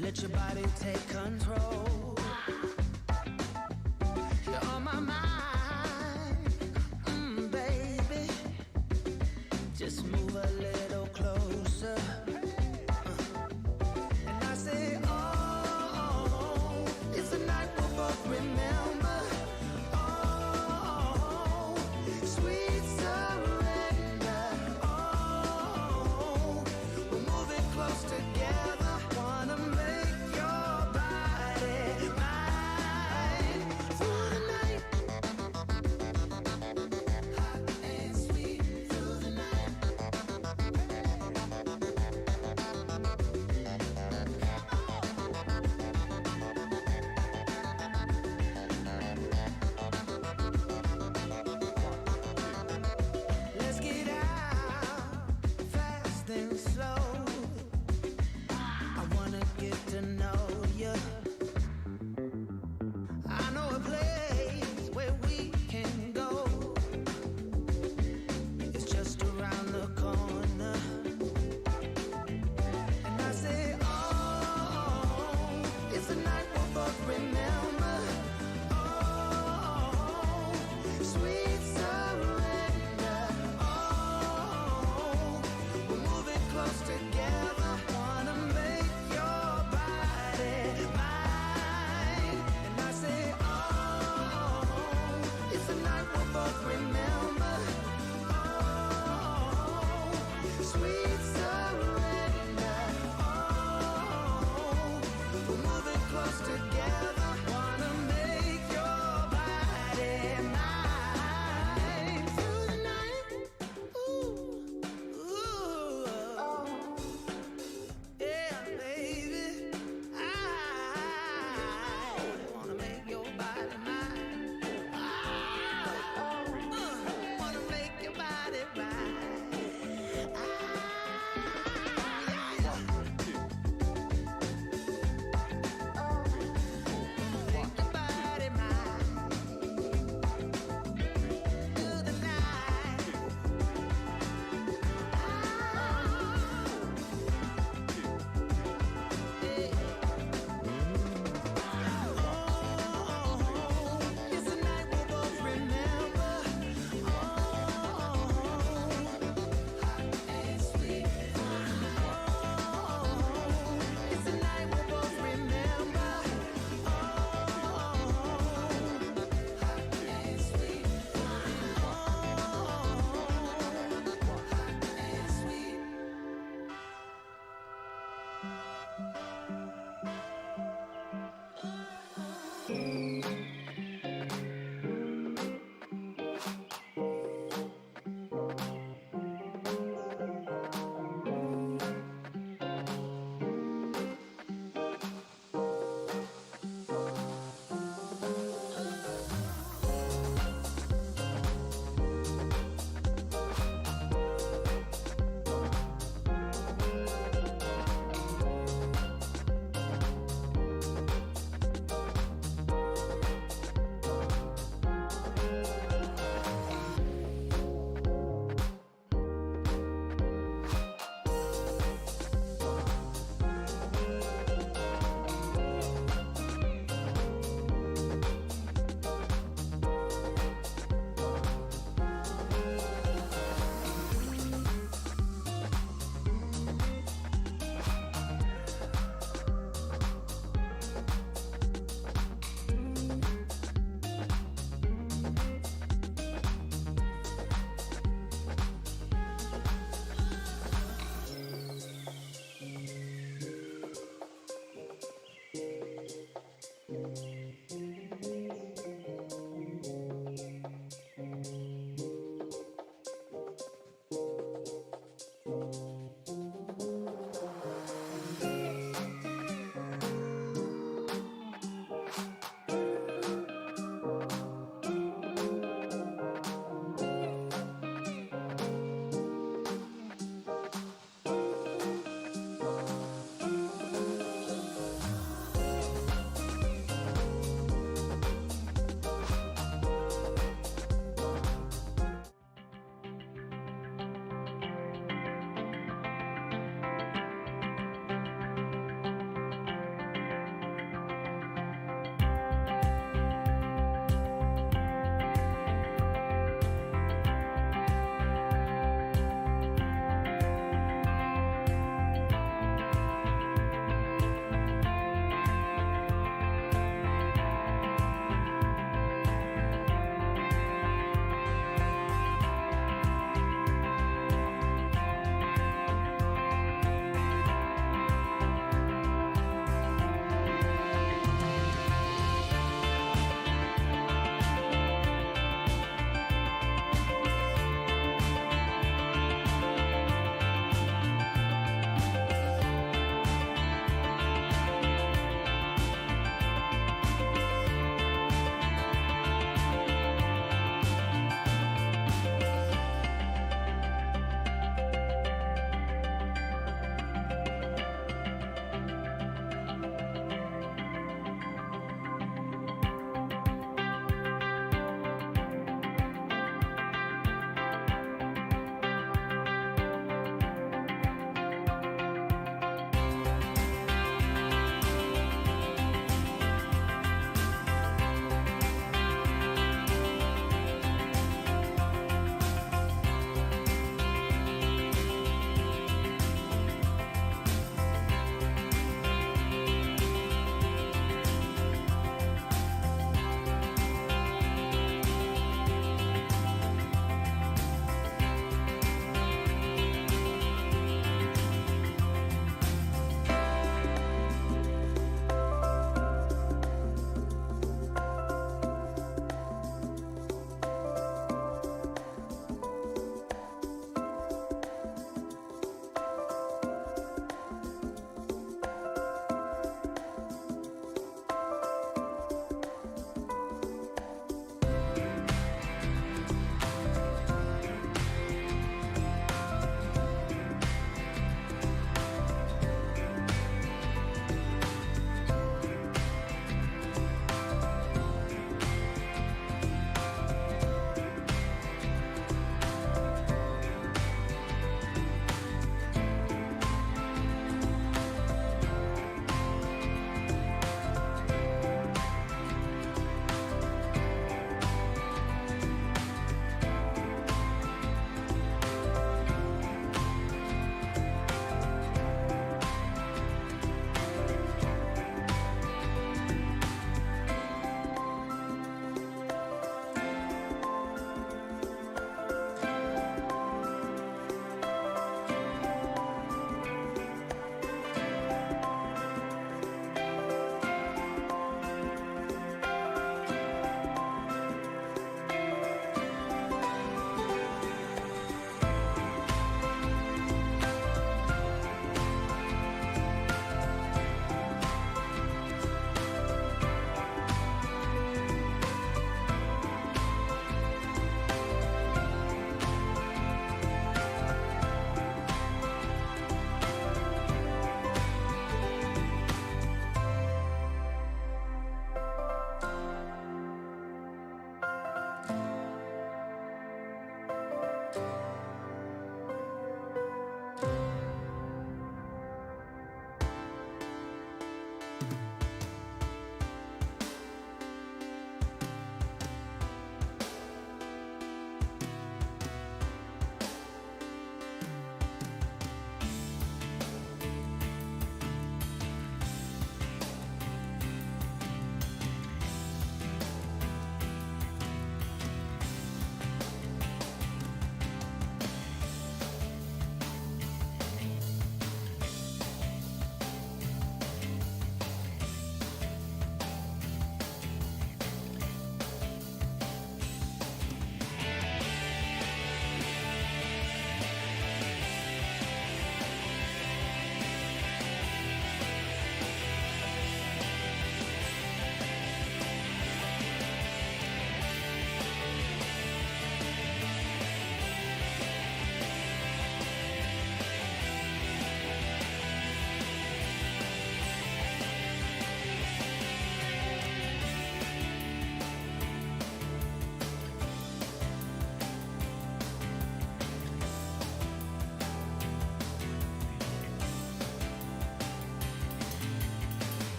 Let your body take control. You're on my mind, baby. Just move a little closer. And I say, oh, it's a night we'll both remember. Oh, sweet surrender. Oh, we're moving close together. Wanna make your body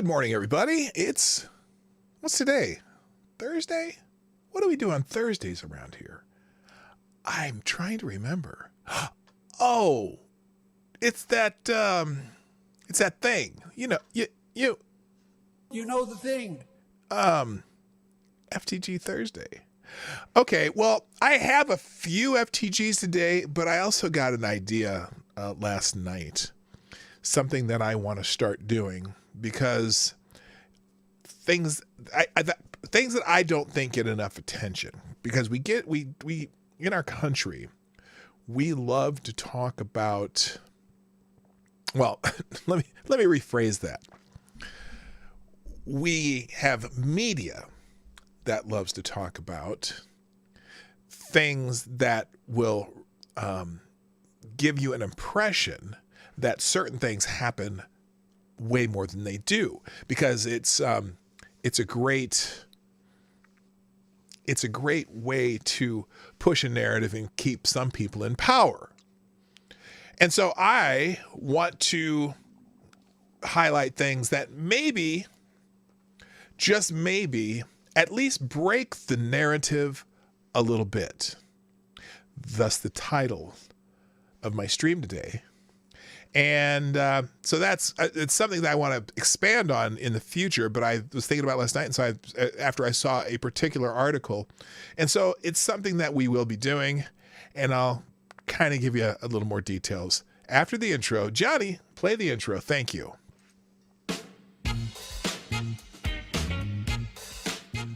Good morning, everybody. What's today? Thursday? What do we do on Thursdays around here? I'm trying to remember. Oh, it's that thing. You know the thing. FTG Thursday. Okay, well, I have a few FTGs today, but I also got an idea last night. Something that I want to start doing because things that I don't think get enough attention, because we in our country, we love to talk about, well, let me rephrase that. We have media that loves to talk about things that will give you an impression that certain things happen way more than they do, because it's a great way to push a narrative and keep some people in power. And so I want to highlight things that maybe, just maybe, at least break the narrative a little bit. Thus the title of my stream today. And so it's something that I want to expand on in the future, but I was thinking about last night, and so after I saw a particular article, and so it's something that we will be doing, and I'll kind of give you a little more details after the intro. Johnny, play the intro. Thank you.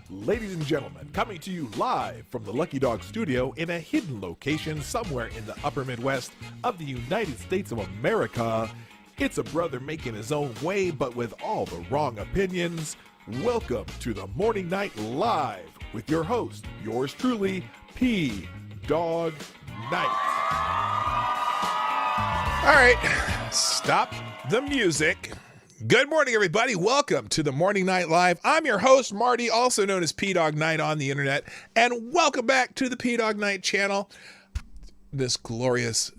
Ladies and gentlemen, coming to you live from the Lucky Dog studio in a hidden location somewhere in the upper Midwest of the United States of America, it's a brother making his own way, but with all the wrong opinions. Welcome to the Morning Night Live with your host, yours truly, PDawgKnight. All right, stop the music. Good morning, everybody. Welcome to the Morning Night Live. I'm your host, Marty, also known as PDawgKnight on the internet, and welcome back to the Dawg Knight Channel. This glorious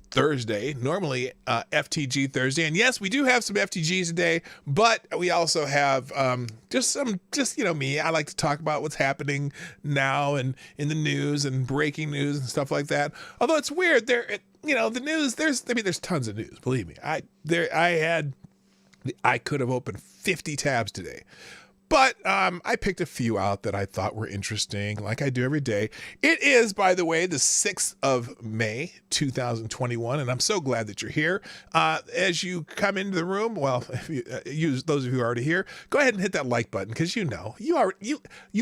Thursday, normally FTG Thursday, and yes, we do have some FTGs today, but we also have just me. I like to talk about what's happening now and in the news and breaking news and stuff like that. Although it's weird, the news. There's tons of news. Believe me, I could have opened 50 tabs today, but I picked a few out that I thought were interesting, like I do every day. It is, by the way, the 6th of May, 2021, and I'm so glad that you're here. As you come into the room, well, if those of you who are already here, go ahead and hit that like button, because you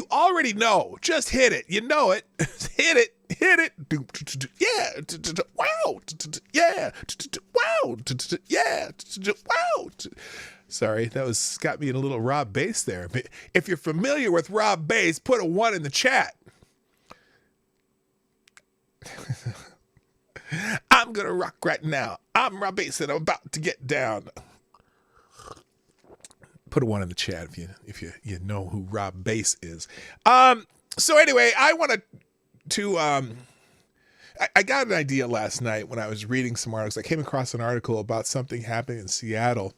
already know. Just hit it. You know it. Hit it. Hit it. Yeah. Wow. Yeah. Wow. Yeah. Wow. Sorry, that got me in a little Rob Bass there. If you're familiar with Rob Bass, put a 1 in the chat. I'm gonna rock right now. I'm Rob Bass and I'm about to get down. Put a 1 in the chat if you know who Rob Bass is. So anyway, I wanted to I got an idea last night when I was reading some articles. I came across an article about something happening in Seattle,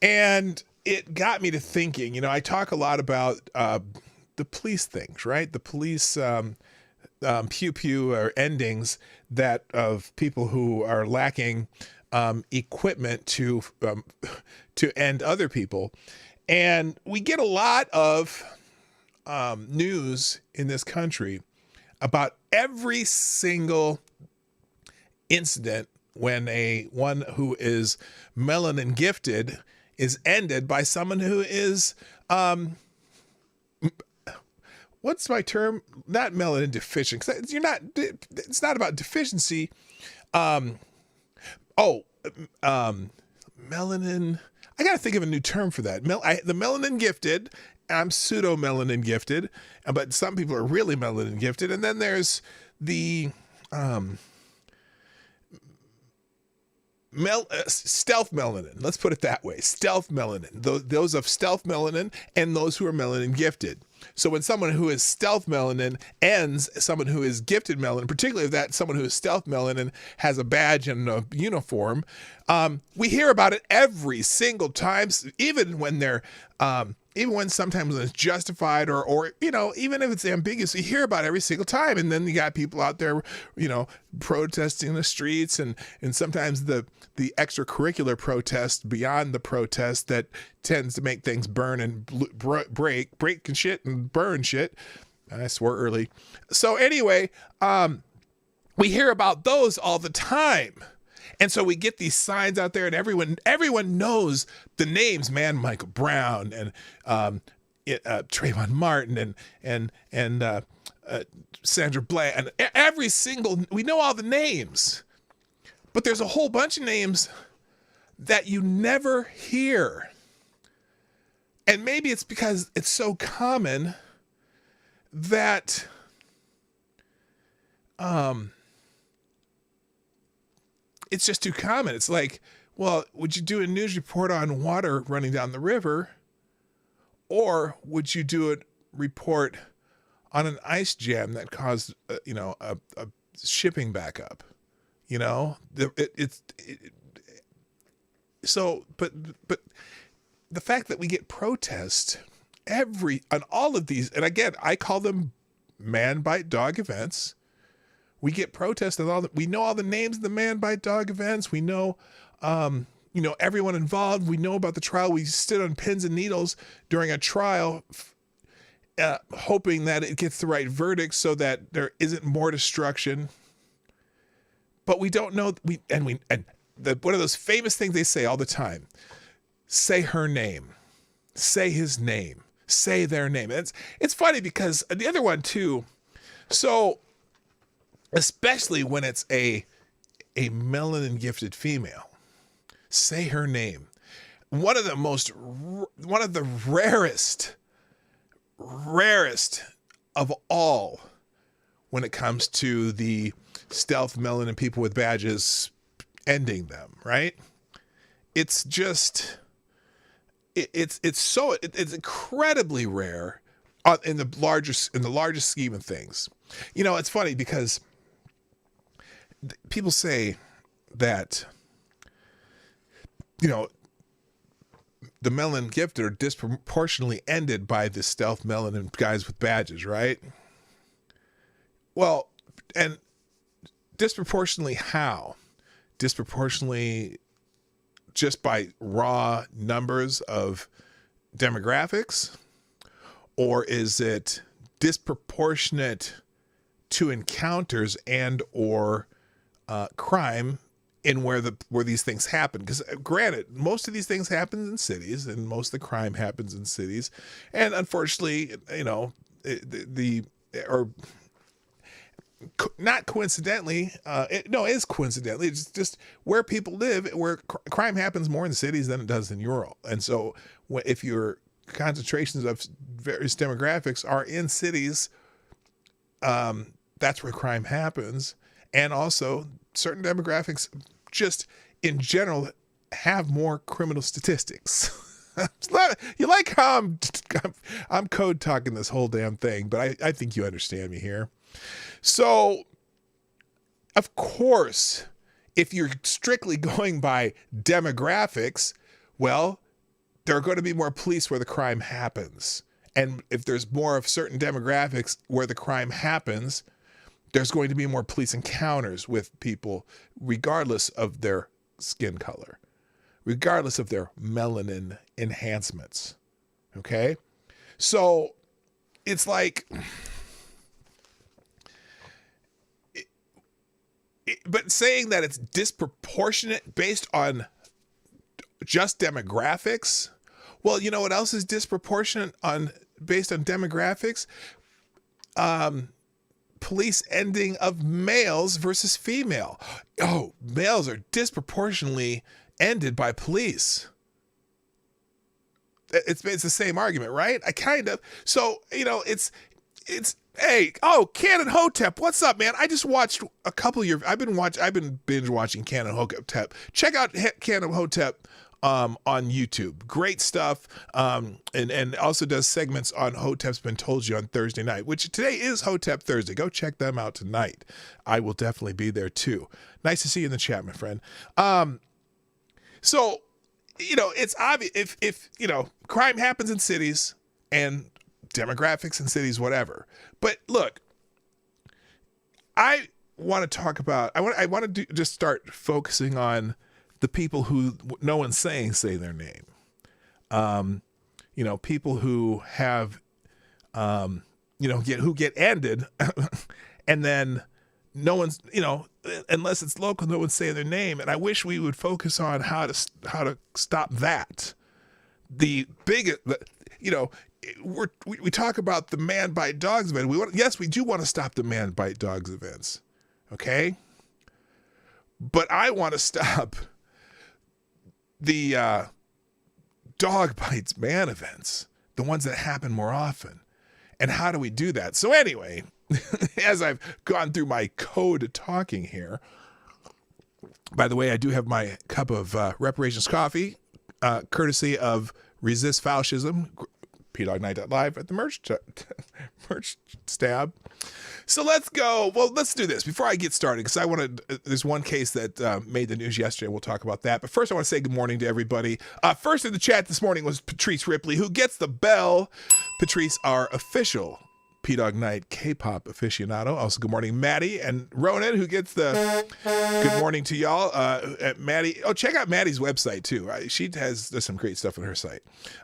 and it got me to thinking. I talk a lot about the police things, right? The police pew pew or endings that of people who are lacking equipment to end other people, and we get a lot of news in this country about every single incident when one who is melanin gifted is ended by someone who is, what's my term? Not melanin deficient. 'Cause it's not about deficiency. Melanin, I got to think of a new term for that. The melanin gifted, I'm pseudo melanin gifted, but some people are really melanin gifted. And then there's the stealth melanin. Let's put it that way. Stealth melanin. Those of stealth melanin and those who are melanin gifted. So when someone who is stealth melanin ends someone who is gifted melanin, particularly if that someone who is stealth melanin has a badge and a uniform, we hear about it every single time, even when they're, even when sometimes it's justified or even if it's ambiguous, you hear about it every single time. And then you got people out there, protesting in the streets and sometimes the extracurricular protest beyond the protest that tends to make things burn and break and shit and burn shit. I swore early. So anyway, we hear about those all the time. And so we get these signs out there, and everyone knows the names, man. Michael Brown and Trayvon Martin and Sandra Bland, and we know all the names, but there's a whole bunch of names that you never hear, and maybe it's because it's so common that it's just too common. It's like, well, would you do a news report on water running down the river? Or would you do a report on an ice jam that caused, a shipping backup? So, but the fact that we get protest on all of these, and again, I call them man bite dog events. We get protests and we know all the names of the man bite dog events. We know, everyone involved. We know about the trial. We stood on pins and needles during a trial, hoping that it gets the right verdict so that there isn't more destruction. But we don't know. One of those famous things they say all the time: say her name, say his name, say their name. It's funny because the other one too. So, especially when it's a melanin gifted female, say her name. One of the rarest of all when it comes to the stealth melanin people with badges ending them, right? It's just, it's incredibly rare in the largest scheme of things. It's funny because people say that, the melanin gifted are disproportionately ended by the stealth melanin guys with badges, right? Well, and disproportionately how? Disproportionately just by raw numbers of demographics? Or is it disproportionate to encounters and or crime in where these things happen? Because granted, most of these things happen in cities, and most of the crime happens in cities, and unfortunately, not coincidentally, it is coincidentally. It's just where people live, where crime happens more in cities than it does in rural. And so, if your concentrations of various demographics are in cities, that's where crime happens. And also, certain demographics just in general have more criminal statistics. You like how I'm code talking this whole damn thing, but I think you understand me here. So, of course, if you're strictly going by demographics, well, there are going to be more police where the crime happens. And if there's more of certain demographics where the crime happens, there's going to be more police encounters with people, regardless of their skin color, regardless of their melanin enhancements. Okay? So it's like, but saying that it's disproportionate based on just demographics, well, you know what else is disproportionate based on demographics? Police ending of males versus female. Oh, males are disproportionately ended by police. It's the same argument, right? So, it's hey, Canon Hotep, what's up, man? I just watched a couple of I've been binge watching Canon Hotep. Check out Canon Hotep on YouTube. Great stuff. And also does segments on Hotep's Been Told You on Thursday night, which today is Hotep Thursday. Go check them out tonight. I will definitely be there too. Nice to see you in the chat, my friend. So, it's obvious if crime happens in cities and demographics in cities, whatever. But look, I want to talk about, I want to just start focusing on the people who no one's saying say their name. People who have, who get ended and then no one's, unless it's local, no one's saying their name. And I wish we would focus on how to stop that. The biggest, we talk about the man bite dogs event. We do want to stop the man bite dogs events. Okay. But I want to stop the dog bites man events, the ones that happen more often. And how do we do that? So anyway, as I've gone through my code talking here, by the way, I do have my cup of reparations coffee, courtesy of Resist Fascism, PDawgKnight.live at the merch tab. So let's go. Well, let's do this before I get started, because there's one case that made the news yesterday. We'll talk about that. But first, I want to say good morning to everybody. First in the chat this morning was Patrice Ripley, who gets the bell. Patrice, our official PDawgKnight K-pop aficionado. Also, good morning, Maddie and Ronan, who gets the good morning to y'all. Maddie, check out Maddie's website too. She has some great stuff on her site.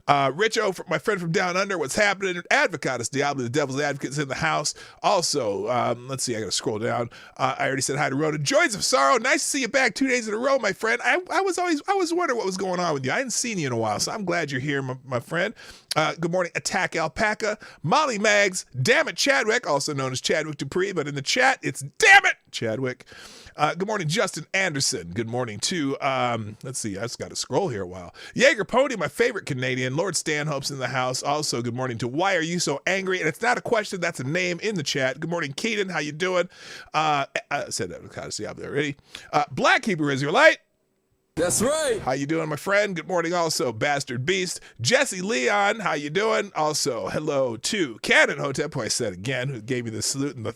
Richo, my friend from down under, what's happening? Advocatus Diablo, the devil's advocates in the house. Also, let's see, I gotta scroll down. I already said hi to Ronan. Joys of Sorrow, nice to see you back 2 days in a row, my friend. I was wondering what was going on with you. I hadn't seen you in a while, so I'm glad you're here, my friend. Good morning, Attack Alpaca, Molly Mags, damn it, Chadwick, also known as Chadwick Dupree, but in the chat, it's damn it, Chadwick. Good morning, Justin Anderson. Good morning to, let's see, I just got to scroll here a while. Jaeger Pony, my favorite Canadian. Lord Stanhope's in the house. Also, good morning to Why Are You So Angry? And it's not a question, that's a name in the chat. Good morning, Keaton. How you doing? I said that, kind of see out there already. Black Hebrew Israelite. That's right. How you doing, my friend? Good morning also, Bastard Beast. Jesse Leon, how you doing? Also, hello to Cannon Hotep, who I said again, who gave me the salute and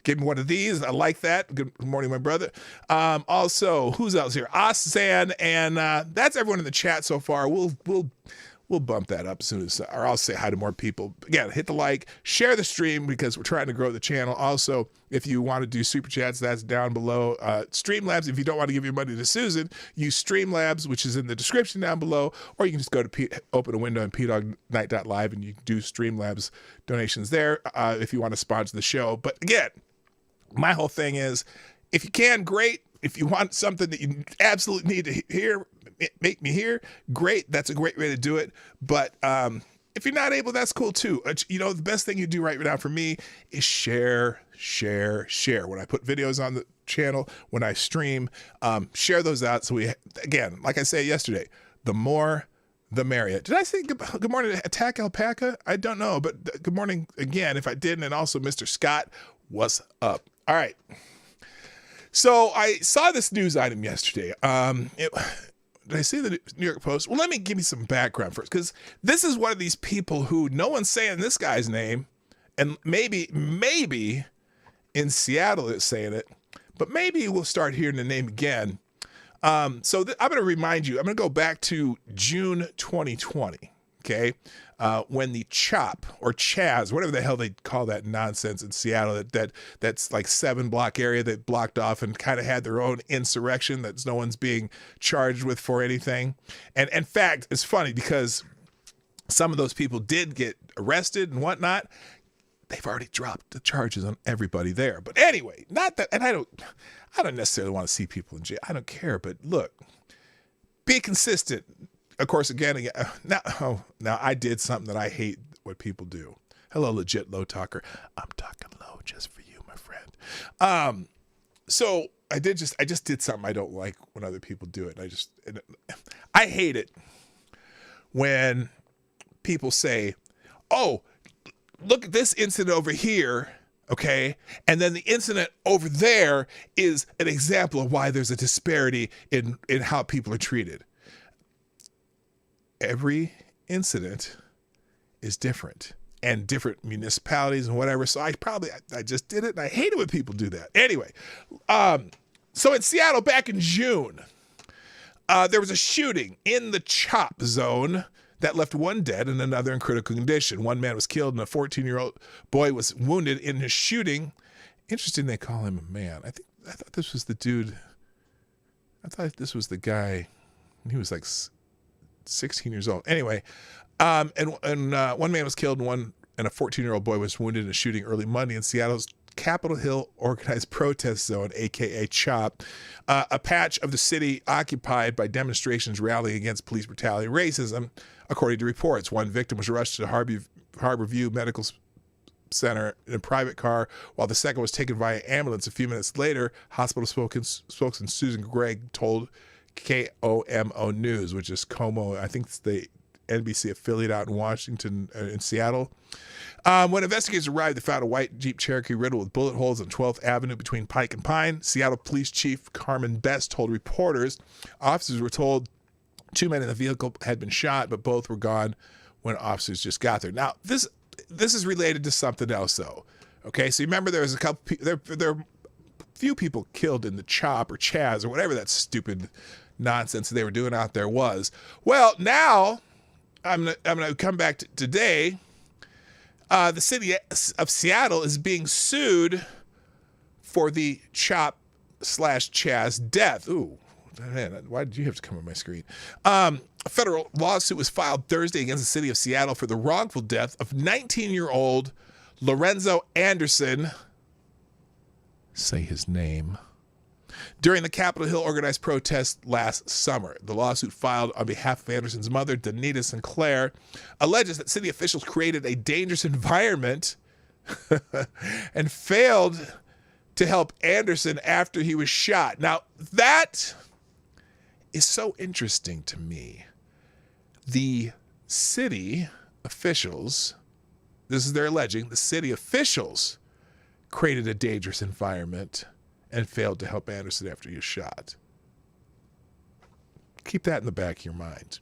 gave me one of these. I like that. Good morning, my brother. Also, who's else here? Oszan, and that's everyone in the chat so far. We'll bump that up as soon as, or I'll say hi to more people. Again, hit the like, share the stream, because we're trying to grow the channel. Also, if you want to do super chats, that's down below. Streamlabs, if you don't want to give your money to Susan, use Streamlabs, which is in the description down below, or you can just go to open a window in PDawgKnight.live and you can do Streamlabs donations there if you want to sponsor the show. But again, my whole thing is, if you can, great. If you want something that you absolutely need to hear, make me hear, great. That's a great way to do it. But if you're not able, that's cool too. The best thing you do right now for me is share. When I put videos on the channel, when I stream, share those out. So again, like I said yesterday, the more, the merrier. Did I say good morning to Attack Alpaca? I don't know, but good morning again if I didn't. And also Mr. Scott, what's up? All right. So I saw this news item yesterday. Did I see the New York Post? Well, let me give you some background first, because this is one of these people who no one's saying this guy's name, and maybe in Seattle it's saying it, but maybe we'll start hearing the name again. I'm going to remind you, I'm going to go back to June 2020, okay? When the CHOP or Chaz, whatever the hell they call that nonsense in Seattle, that's like 7-block area that blocked off and kind of had their own insurrection that no one's being charged with for anything. And in fact, it's funny because some of those people did get arrested and whatnot. They've already dropped the charges on everybody there. But anyway, not that, and I don't necessarily want to see people in jail. I don't care, but look, be consistent. Of course, again, now I did something that I hate what people do. Hello, legit low talker. I'm talking low just for you, my friend. So I just did something I don't like when other people do it. I hate it when people say, "Oh, look at this incident over here." Okay. And then the incident over there is an example of why there's a disparity in how people are treated. every incident is different, and different municipalities and whatever. So I just did it, and I hate it when people do that. Anyway, so in Seattle back in June, there was a shooting in the CHOP zone that left one dead and another in critical condition. One man was killed and a 14-year-old boy was wounded in his shooting. Interesting they call him a man. I thought this was the dude. I thought this was the guy. He was like 16 years old. Anyway, and one man was killed and a 14-year-old boy was wounded in a shooting early Monday in Seattle's Capitol Hill Organized Protest Zone, aka CHOP, a patch of the city occupied by demonstrations rallying against police brutality and racism, according to reports. One victim was rushed to Harbor View Medical Center in a private car, while the second was taken via ambulance. A few minutes later, hospital spokesman Susan Gregg told KOMO News, which is Como, I think it's the NBC affiliate out in Washington, in Seattle. When investigators arrived, they found a white Jeep Cherokee riddled with bullet holes on 12th Avenue between Pike and Pine. Seattle Police Chief Carmen Best told reporters officers were told 2 men in the vehicle had been shot, but both were gone when officers just got there. Now, this is related to something else, though. Okay, so you remember there was a couple there are few people killed in the CHOP or Chaz or whatever that stupid nonsense they were doing out there was. Well, now I'm gonna come back to today. The city of Seattle is being sued for the CHOP/Chaz death. Ooh, man, why did you have to come on my screen? A federal lawsuit was filed Thursday against the city of Seattle for the wrongful death of 19-year-old Lorenzo Anderson. Say his name. During the Capitol Hill organized protest last summer, the lawsuit filed on behalf of Anderson's mother, Danita Sinclair, alleges that city officials created a dangerous environment and failed to help Anderson after he was shot. Now, that is so interesting to me. The city officials, this is their alleging, the city officials created a dangerous environment and failed to help Anderson after he was shot. Keep that in the back of your mind.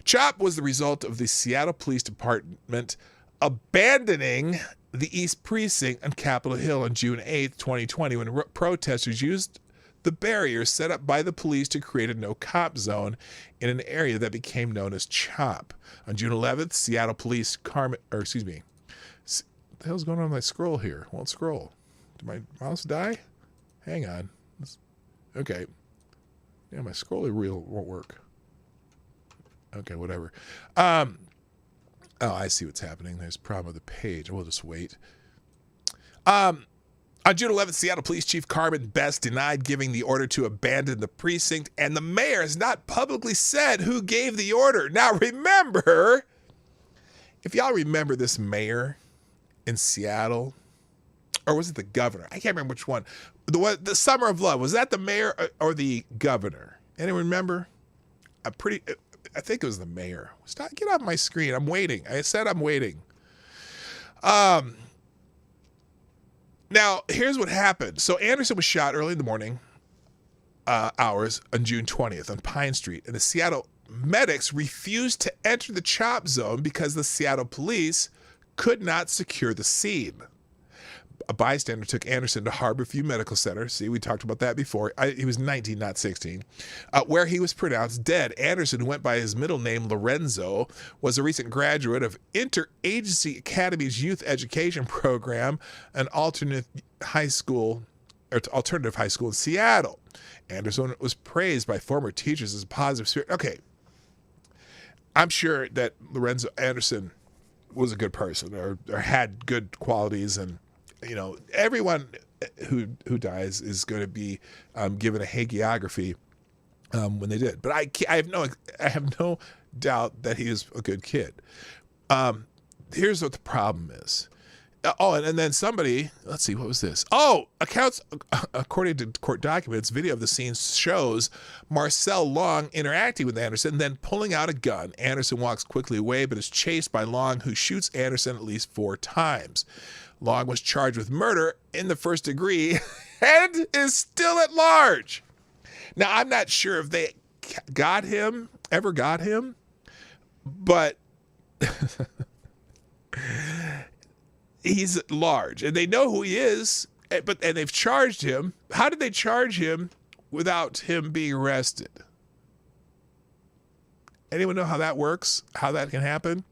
CHOP was the result of the Seattle Police Department abandoning the East Precinct on Capitol Hill on June 8th, 2020, when protesters used the barriers set up by the police to create a no-cop zone in an area that became known as CHOP. On June 11th, Seattle Police what the hell's going on with my scroll here? Won't scroll. Did my mouse die? Hang on. Okay. Yeah, my scroller wheel won't work. Okay, whatever. Oh, I see what's happening. There's a problem with the page. We'll just wait. On June 11th, Seattle Police Chief Carmen Best denied giving the order to abandon the precinct, and the mayor has not publicly said who gave the order. Now, remember, if y'all remember this mayor in Seattle, or was it the governor? I can't remember which one. The Summer of Love, was that the mayor or the governor? Anyone remember? I think it was the mayor. Stop, get off my screen. I'm waiting. I said I'm waiting. Now, here's what happened. So Anderson was shot early in the morning hours on June 20th on Pine Street, and the Seattle medics refused to enter the CHOP zone because the Seattle police could not secure the scene. A bystander took Anderson to Harborview Medical Center. See, we talked about that before. He was 19, not 16, where he was pronounced dead. Anderson, who went by his middle name Lorenzo, was a recent graduate of Interagency Academy's Youth Education Program, an alternative high school in Seattle. Anderson was praised by former teachers as a positive spirit. Okay, I'm sure that Lorenzo Anderson was a good person or had good qualities, and you know, everyone who dies is going to be given a hagiography when they did. But I have no doubt that he is a good kid. Here's what the problem is. And then somebody, let's see, what was this? Accounts, according to court documents, video of the scene shows Marcel Long interacting with Anderson, then pulling out a gun. Anderson walks quickly away, but is chased by Long, who shoots Anderson at least 4 times. Long was charged with murder in the first degree and is still at large. Now, I'm not sure if they ever got him, but he's large, and they know who he is. And they've charged him. How did they charge him without him being arrested? Anyone know how that works? How that can happen?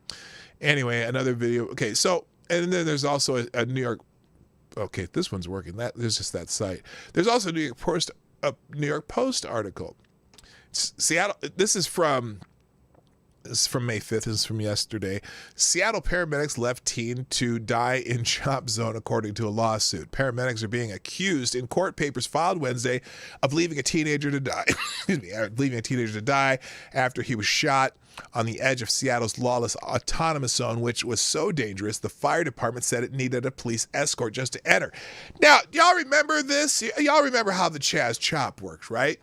Anyway, another video. Okay, so, and then there's also a New York. Okay, this one's working. There's just that site. There's also a New York Post article. Seattle. This is from May 5th. This is from yesterday. Seattle paramedics left teen to die in chop zone, according to a lawsuit. Paramedics are being accused in court papers filed Wednesday of leaving a teenager to die. Leaving a teenager to die after he was shot on the edge of Seattle's lawless autonomous zone, which was so dangerous the fire department said it needed a police escort just to enter. Now, y'all remember this? Y'all remember how the Chaz Chop works, right?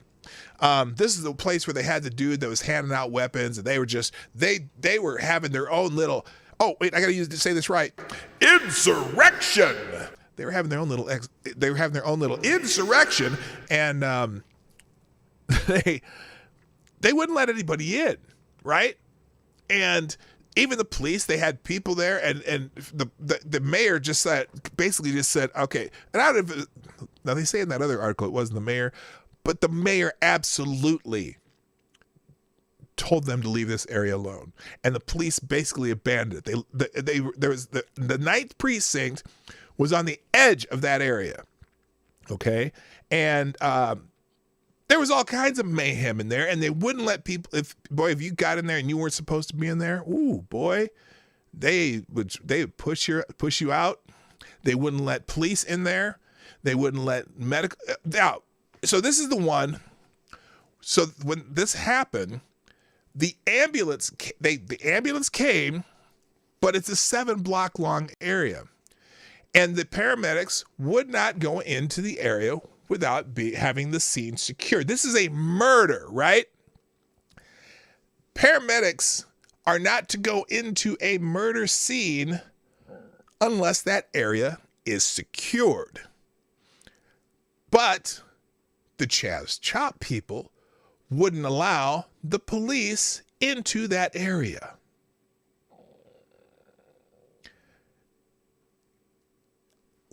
This is the place where they had the dude that was handing out weapons, and they were just they were having their own little. Oh wait, I gotta say this right. Insurrection. They were having their own little. They were having their own little insurrection, and they wouldn't let anybody in, right? And even the police, they had people there, and the mayor just basically said, okay. And now they say in that other article it wasn't the mayor. But the mayor absolutely told them to leave this area alone, and the police basically abandoned it. There was the 9th precinct was on the edge of that area, okay, and there was all kinds of mayhem in there, and they wouldn't let people. If you got in there and you weren't supposed to be in there, ooh boy, they would push you out. They wouldn't let police in there. They wouldn't let medical out. So this is the one. So when this happened, the ambulance came, but it's a 7-block long area, and the paramedics would not go into the area without having the scene secured. This is a murder, right? Paramedics are not to go into a murder scene unless that area is secured. But the Chaz Chop people wouldn't allow the police into that area.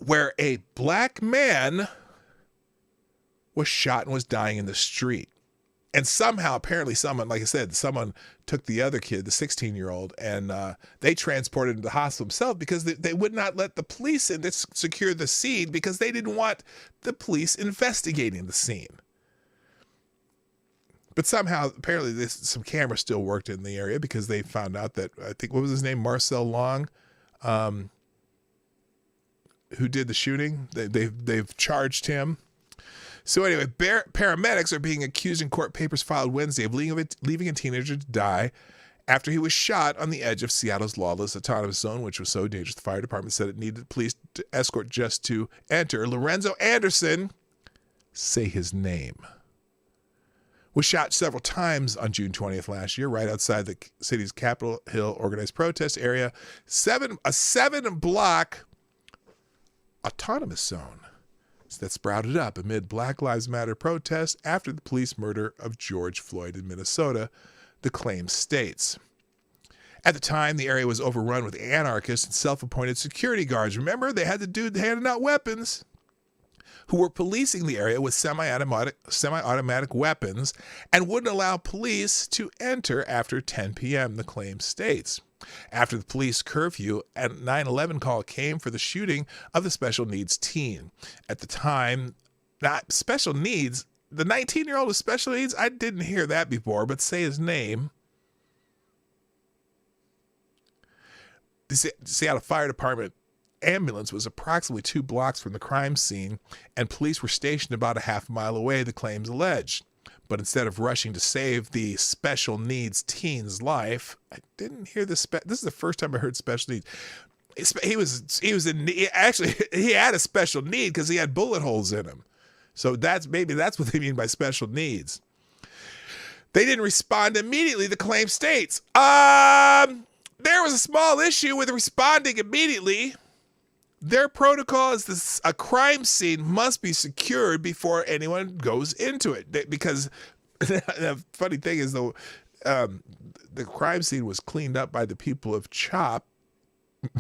Where a black man was shot and was dying in the street. And somehow, apparently someone, like I said, someone took the other kid, the 16-year-old, and they transported him to the hospital themselves because they would not let the police in to secure the scene because they didn't want the police investigating the scene. But somehow, apparently, some cameras still worked in the area because they found out that, I think, what was his name? Marcel Long, who did the shooting. They've charged him. So anyway, paramedics are being accused in court papers filed Wednesday of leaving a teenager to die after he was shot on the edge of Seattle's lawless autonomous zone, which was so dangerous the fire department said it needed police to escort just to enter. Lorenzo Anderson, say his name, was shot several times on June 20th last year, right outside the city's Capitol Hill organized protest area, a 7-block autonomous zone that sprouted up amid Black Lives Matter protests after the police murder of George Floyd in Minnesota, the claim states. At the time, the area was overrun with anarchists and self-appointed security guards. Remember, they had the dude handing out weapons who were policing the area with semi-automatic weapons and wouldn't allow police to enter after 10 p.m., the claim states. After the police curfew, a 9/11 call came for the shooting of the special needs teen. At the time, not special needs, the 19-year-old with special needs, I didn't hear that before, but say his name. The Seattle Fire Department ambulance was approximately 2 blocks from the crime scene, and police were stationed about a half mile away, the claims allege. But instead of rushing to save the special needs teen's life, I didn't hear this. This is the first time I heard special needs. He had a special need because he had bullet holes in him. So that's what they mean by special needs. They didn't respond immediately, the claim states. There was a small issue with responding immediately. Their protocol is a crime scene must be secured before anyone goes into it. Because the funny thing is, though, the crime scene was cleaned up by the people of CHOP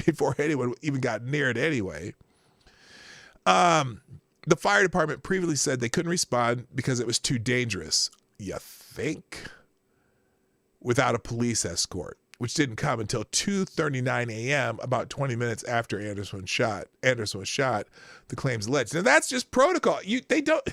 before anyone even got near it anyway. The fire department previously said they couldn't respond because it was too dangerous. You think? Without a police escort, which didn't come until 2:39 a.m., about 20 minutes after Anderson was shot. The claims alleged. Now that's just protocol. They don't.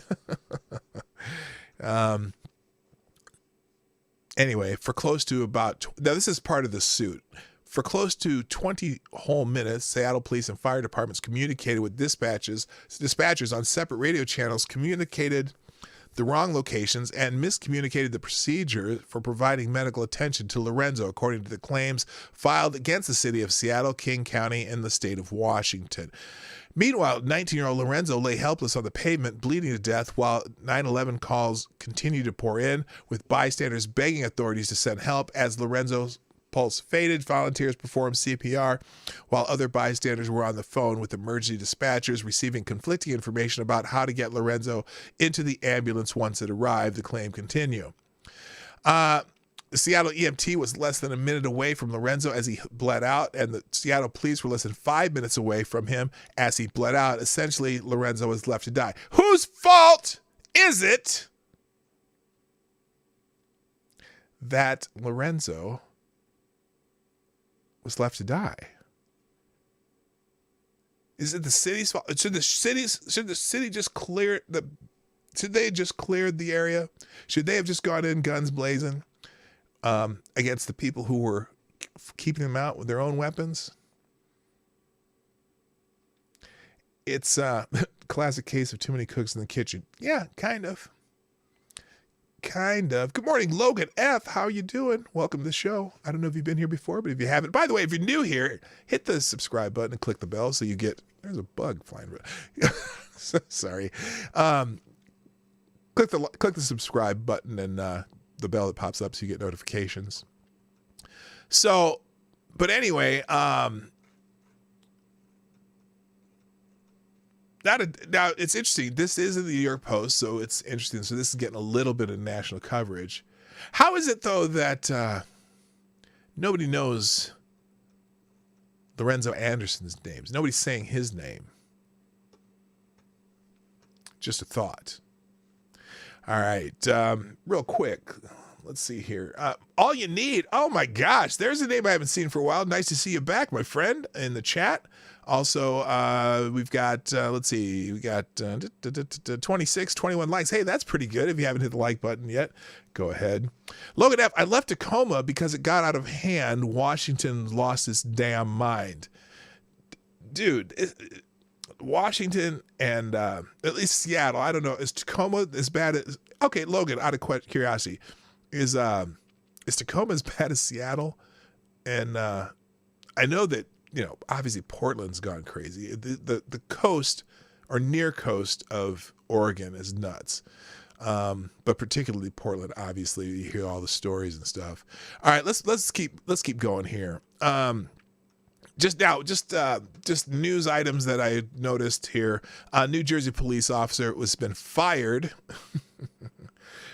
Anyway, for close to now this is part of the suit. For close to 20 whole minutes, Seattle police and fire departments communicated with dispatchers on separate radio channels, communicated the wrong locations, and miscommunicated the procedure for providing medical attention to Lorenzo, according to the claims filed against the city of Seattle, King County, and the state of Washington. Meanwhile, 19-year-old Lorenzo lay helpless on the pavement, bleeding to death, while 911 calls continued to pour in, with bystanders begging authorities to send help. As Lorenzo's pulse faded, volunteers performed CPR, while other bystanders were on the phone with emergency dispatchers, receiving conflicting information about how to get Lorenzo into the ambulance once it arrived, the claim continued. The Seattle EMT was less than a minute away from Lorenzo as he bled out, and the Seattle police were less than 5 minutes away from him as he bled out. Essentially, Lorenzo was left to die. Whose fault is it that Lorenzo was left to die? Is it the city's fault? Should the city just clear should they have just cleared the area? Should they have just gone in guns blazing against the people who were keeping them out with their own weapons? It's a classic case of too many cooks in the kitchen. Yeah, kind of. Good morning, Logan F. How you doing? Welcome to the show. I don't know if you've been here before, but if you haven't, by the way, if you're new here, hit the subscribe button and click the bell so you get, there's a bug flying. Sorry. Click the subscribe button and the bell that pops up so you get notifications. So, but anyway, now it's interesting. This is in the New York Post, so it's interesting. So this is getting a little bit of national coverage. How is it though that nobody knows Lorenzo Anderson's name? Nobody's saying his name. Just a thought. All right, real quick. Let's see here. All you need. Oh my gosh, there's a name I haven't seen for a while. Nice to see you back, my friend, in the chat. Also, we've got, let's see, we got 26, 21 likes. Hey, that's pretty good. If you haven't hit the like button yet, go ahead. Logan F., I left Tacoma because it got out of hand. Washington lost its damn mind. Dude, Washington and at least Seattle, I don't know, is Tacoma as bad as, okay, Logan, out of curiosity, is Tacoma as bad as Seattle? And I know that, you know, obviously Portland's gone crazy. The coast or near coast of Oregon is nuts. But particularly Portland, obviously, you hear all the stories and stuff. All right, let's keep going here. Just news items that I noticed here. A New Jersey police officer has been fired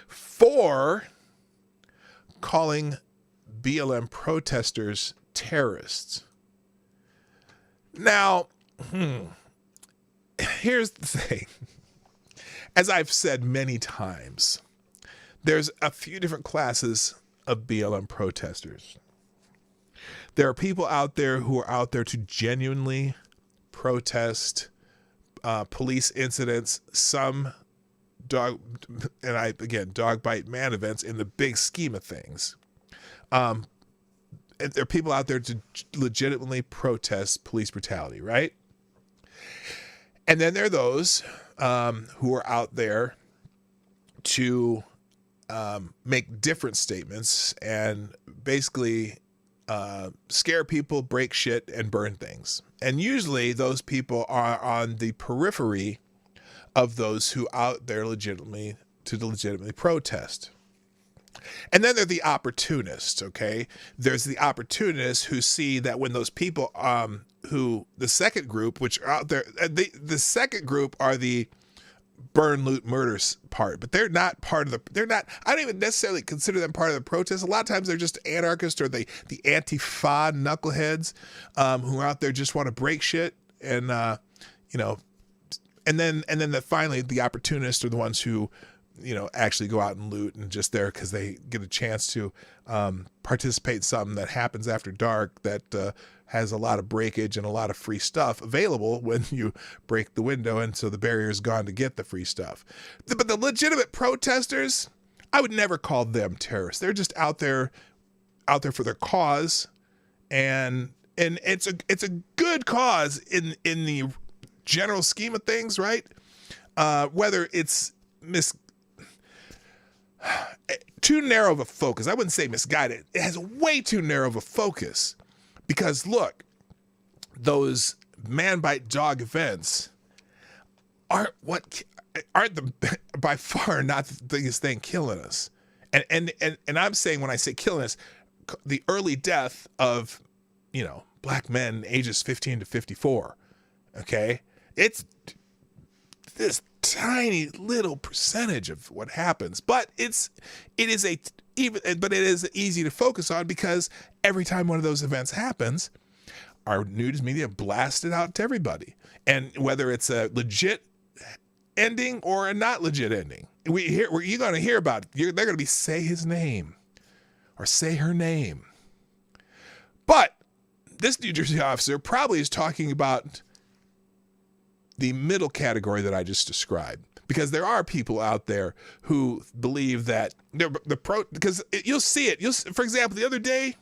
for calling BLM protesters terrorists. Now, here's the thing. As I've said many times, there's a few different classes of BLM protesters. There are people out there who are out there to genuinely protest police incidents, some dog bite man events in the big scheme of things. There are people out there to legitimately protest police brutality, right? And then there are those who are out there to make different statements and basically scare people, break shit, and burn things. And usually those people are on the periphery of those who out there legitimately protest. And then there's the opportunists, okay? There's the opportunists who see that when those people, who the second group, which are out there, the second group are the burn, loot, murders part, but they're not part of I don't even necessarily consider them part of the protest. A lot of times they're just anarchists or the Antifa knuckleheads who are out there just want to break shit. And, and then finally the opportunists are the ones who, actually go out and loot and just there because they get a chance to participate in something that happens after dark that has a lot of breakage and a lot of free stuff available when you break the window, and so the barrier is gone to get the free stuff. But the legitimate protesters, I would never call them terrorists. They're just out there for their cause, and it's a good cause in the general scheme of things, right? Whether it's too narrow of a focus. I wouldn't say misguided. It has way too narrow of a focus. Because look, those man bite dog events aren't by far not the biggest thing killing us. And I'm saying, when I say killing us, the early death of, black men ages 15 to 54. Okay? It's this tiny little percentage of what happens, but it is easy to focus on because every time one of those events happens, our news media blast it out to everybody. And whether it's a legit ending or a not legit ending, you're going to hear about it. They're going to be say his name or say her name. But this New Jersey officer probably is talking about the middle category that I just described, because there are people out there who believe that because you'll see it. For example, the other day,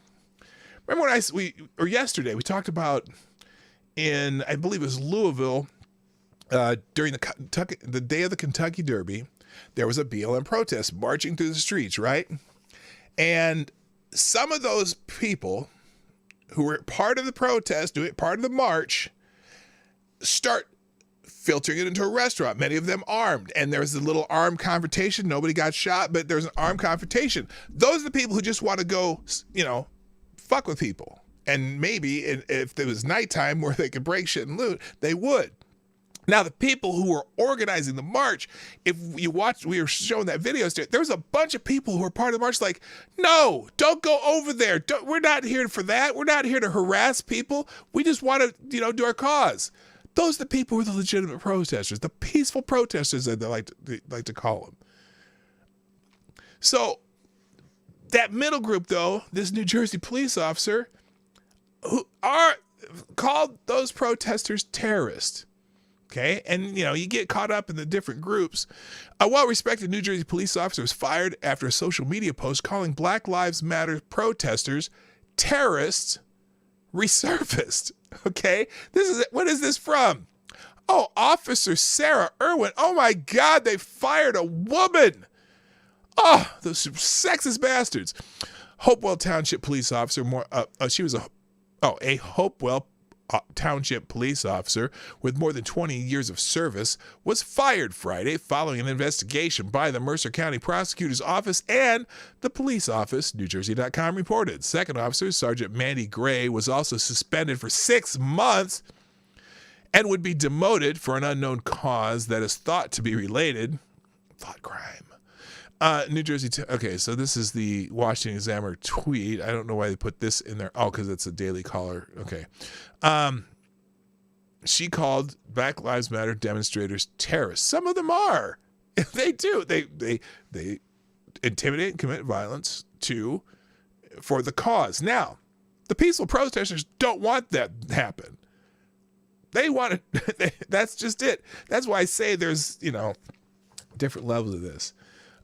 remember when yesterday we talked about in, I believe it was Louisville, during the day of the Kentucky Derby, there was a BLM protest marching through the streets, right? And some of those people who were part of the protest, part of the march, start filtering it into a restaurant, many of them armed. And there was a little armed confrontation. Nobody got shot, but there's an armed confrontation. Those are the people who just want to go, fuck with people. And maybe if it was nighttime where they could break shit and loot, they would. Now, the people who were organizing the march, if you watch, we were showing that video, there was a bunch of people who were part of the march like, no, don't go over there. We're not here for that. We're not here to harass people. We just want to, do our cause. Those are the people who are the legitimate protesters, the peaceful protesters that they like to call them. So that middle group, though, this New Jersey police officer, who called those protesters terrorists. Okay, and you get caught up in the different groups. A well-respected New Jersey police officer was fired after a social media post calling Black Lives Matter protesters terrorists resurfaced. Okay, what is this from? Oh, Officer Sarah Irwin. Oh my God, they fired a woman. Oh, those sexist bastards. Hopewell Township police officer. She was a Hopewell Township police officer with more than 20 years of service was fired Friday following an investigation by the Mercer County Prosecutor's Office and the police office, NewJersey.com reported. Second officer, Sergeant Mandy Gray, was also suspended for 6 months and would be demoted for an unknown cause that is thought to be related. Thought crime. New Jersey. Okay, so this is the Washington Examiner tweet. I don't know why they put this in there. Oh, because it's a Daily Caller. Okay. She called Black Lives Matter demonstrators terrorists. Some of them are. They do. They intimidate and commit violence for the cause. Now, the peaceful protesters don't want that to happen. They want it. That's just it. That's why I say there's, different levels of this.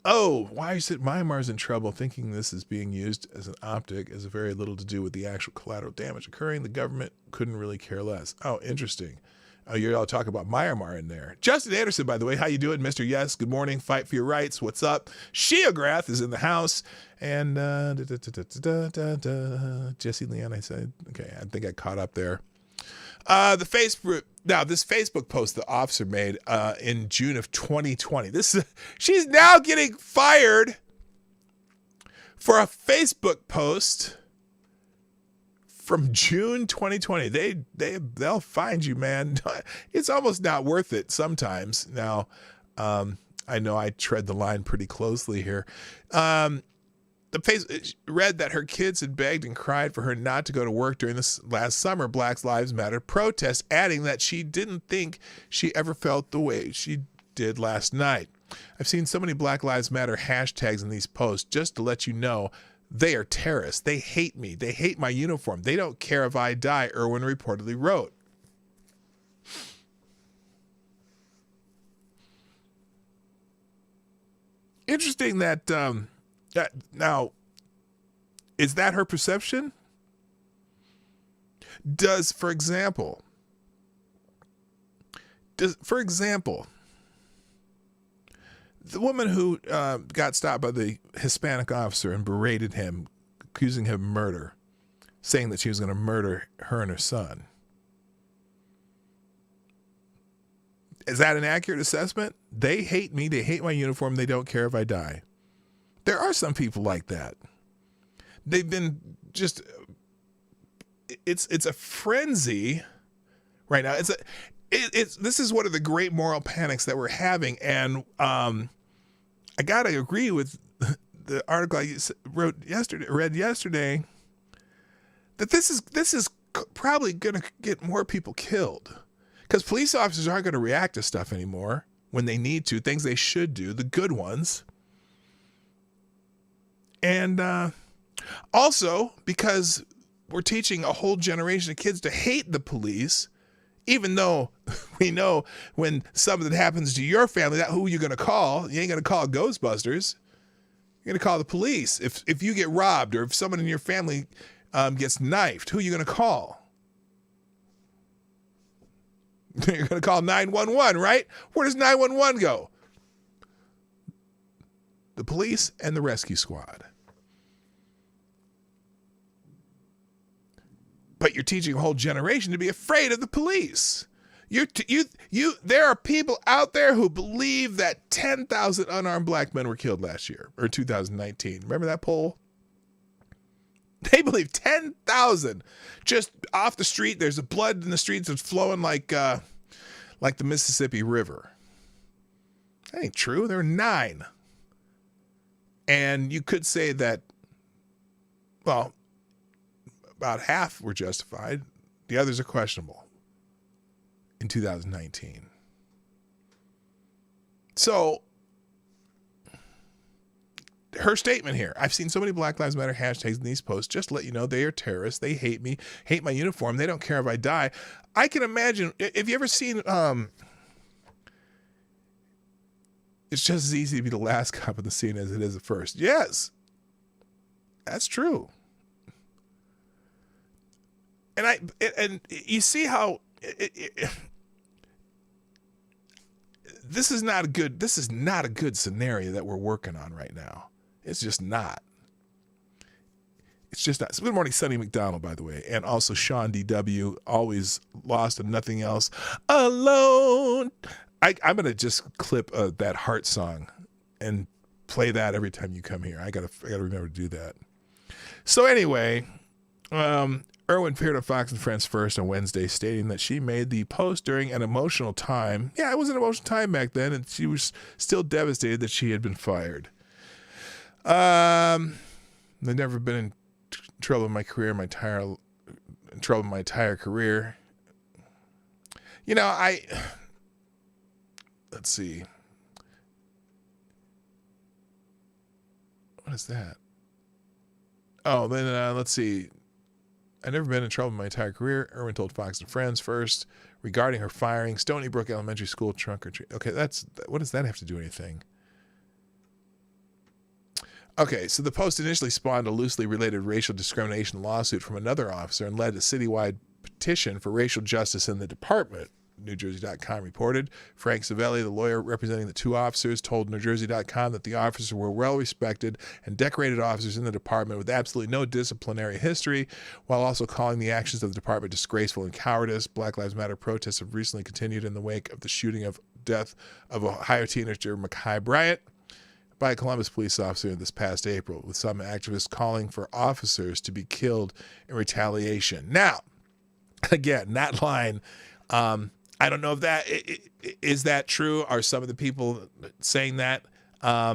Oh, why is it Myanmar's in trouble? Thinking this is being used as an optic has very little to do with the actual collateral damage occurring. The government couldn't really care less. Oh, interesting. Oh, you're all talking about Myanmar in there. Justin Anderson, by the way, how you doing, Mr. Yes? Good morning. Fight for your rights. What's up? Sheograth is in the house. And Jesse Leanne, I said. Okay, I think I caught up there. This Facebook post the officer made in June of 2020. She's now getting fired for a Facebook post from June 2020. They'll find you, man. It's almost not worth it sometimes. Now, I know I tread the line pretty closely here. The face read that her kids had begged and cried for her not to go to work during this last summer Black Lives Matter protest, adding that she didn't think she ever felt the way she did last night. I've seen so many Black Lives Matter hashtags in these posts. Just to let you know, they are terrorists. They hate me. They hate my uniform. They don't care if I die, Irwin reportedly wrote. Interesting that, now, is that her perception? For example, the woman who got stopped by the Hispanic officer and berated him, accusing him of murder, saying that she was going to murder her and her son. Is that an accurate assessment? They hate me. They hate my uniform. They don't care if I die. There are some people like that. They've been just, it's a frenzy right now. This is one of the great moral panics that we're having. And I got to agree with the article I read yesterday, that this is probably going to get more people killed. Because police officers aren't going to react to stuff anymore when they need to, things they should do, the good ones. And also because we're teaching a whole generation of kids to hate the police, even though we know when something happens to your family, who you're going to call. You ain't going to call Ghostbusters. You're going to call the police. If you get robbed or if someone in your family gets knifed, who are you going to call? You're going to call 911, right? Where does 911 go? The police and the rescue squad. But you're teaching a whole generation to be afraid of the police. There are people out there who believe that 10,000 unarmed black men were killed last year, or 2019. Remember that poll? They believe 10,000 just off the street. There's blood in the streets that's flowing like the Mississippi River. That ain't true. There are 9. And you could say that, well, about half were justified. The others are questionable in 2019. So her statement here, I've seen so many Black Lives Matter hashtags in these posts. Just to let you know, they are terrorists. They hate me, hate my uniform. They don't care if I die. I can imagine, if you ever seen, it's just as easy to be the last cop of the scene as it is the first. Yes, that's true. And you see how this is not a good scenario that we're working on right now. It's just not. It's just not. So good morning, Sonny McDonald, by the way. And also Sean DW, always lost and nothing else. Alone. I'm going to just clip that Heart song and play that every time you come here. I gotta remember to do that. So anyway, Irwin appeared on Fox and Friends First on Wednesday, stating that she made the post during an emotional time. Yeah, it was an emotional time back then, and she was still devastated that she had been fired. I've never been in trouble in my career, my entire career. You know, let's see. What is that? Oh, then let's see. I've never been in trouble in my entire career, Irwin told Fox and Friends First regarding her firing. Stony Brook Elementary School trunk or treat. Okay, what does that have to do with anything? Okay, so the post initially spawned a loosely related racial discrimination lawsuit from another officer and led to a citywide petition for racial justice in the department. NewJersey.com reported. Frank Savelli, the lawyer representing the two officers, told NewJersey.com that the officers were well-respected and decorated officers in the department with absolutely no disciplinary history, while also calling the actions of the department disgraceful and cowardice. Black Lives Matter protests have recently continued in the wake of the shooting of death of Ohio teenager Ma'Khia Bryant by a Columbus police officer this past April, with some activists calling for officers to be killed in retaliation. Now, again, that line, I don't know if that is that true. Are some of the people saying that? I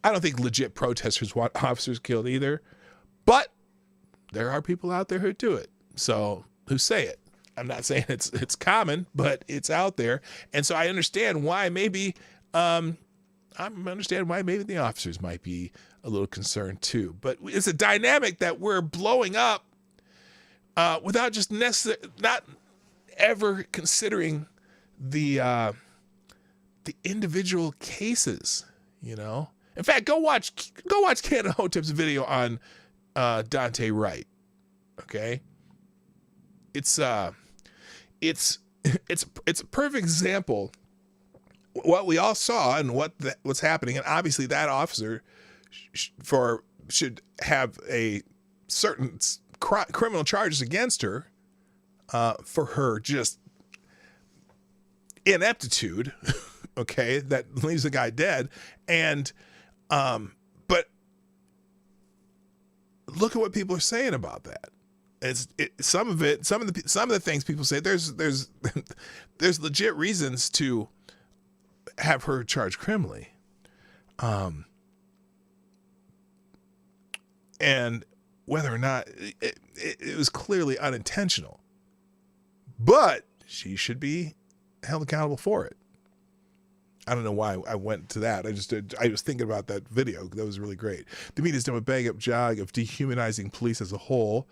don't think legit protesters want officers killed either, but there are people out there who do it. So who say it? I'm not saying it's common, but it's out there, and so I understand why maybe the officers might be a little concerned too. But it's a dynamic that we're blowing up without just not ever considering the individual cases. You know, in fact, go watch Cannon Hotep's video on Dante Wright. Okay, it's a perfect example what we all saw and what's happening, and obviously that officer should have a certain criminal charges against her for her just ineptitude. Okay, that leaves the guy dead, and but look at what people are saying about that. Some of the things people say, there's legit reasons to have her charged criminally, and whether or not it was clearly unintentional, but she should be held accountable for it. I don't know why I went to that. I was thinking about that video. That was really great. The media's done a bang up job of dehumanizing police as a whole.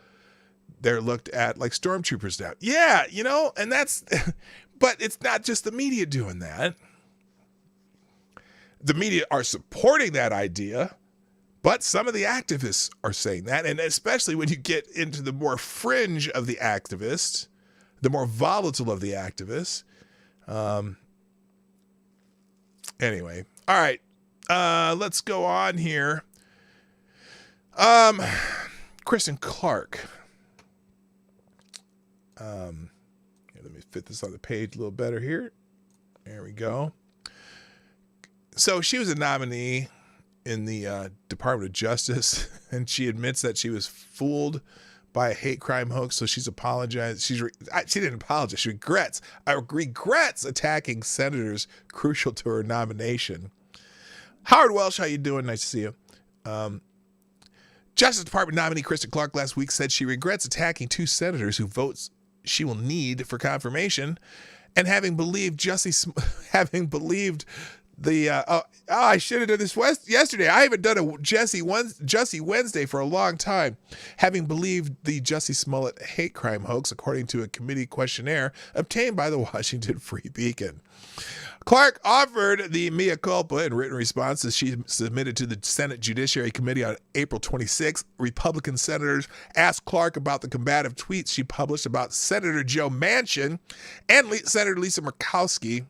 They're looked at like stormtroopers now. Yeah, you know, and that's, but it's not just the media doing that. The media are supporting that idea, but some of the activists are saying that, and especially when you get into the more fringe of the activists, the more volatile of the activists. Anyway, all right, let's go on here. Kristen Clark. Let me fit this on the page a little better here. There we go. So she was a nominee in the Department of Justice, and she admits that she was fooled by a hate crime hoax. So she's apologized. She didn't apologize. She regrets attacking senators crucial to her nomination. Howard Welsh, how you doing? Nice to see you. Justice Department nominee Kristen Clark last week said she regrets attacking two senators who votes she will need for confirmation, and having believed I should have done this yesterday. I haven't done a Jussie Wednesday for a long time. Having believed the Jussie Smollett hate crime hoax, according to a committee questionnaire obtained by the Washington Free Beacon. Clark offered the mea culpa in written responses she submitted to the Senate Judiciary Committee on April 26th. Republican senators asked Clark about the combative tweets she published about Senator Joe Manchin and Senator Lisa Murkowski.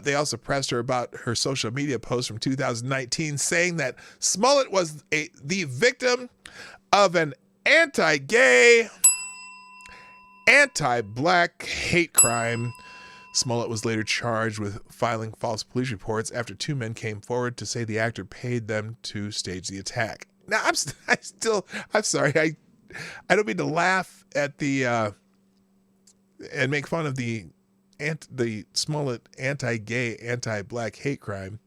They also pressed her about her social media post from 2019, saying that Smollett was the victim of an anti-gay, anti-black hate crime. Smollett was later charged with filing false police reports after two men came forward to say the actor paid them to stage the attack. Now, I'm sorry. I don't mean to laugh at the and make fun of the Smollett anti-gay, anti-black hate crime.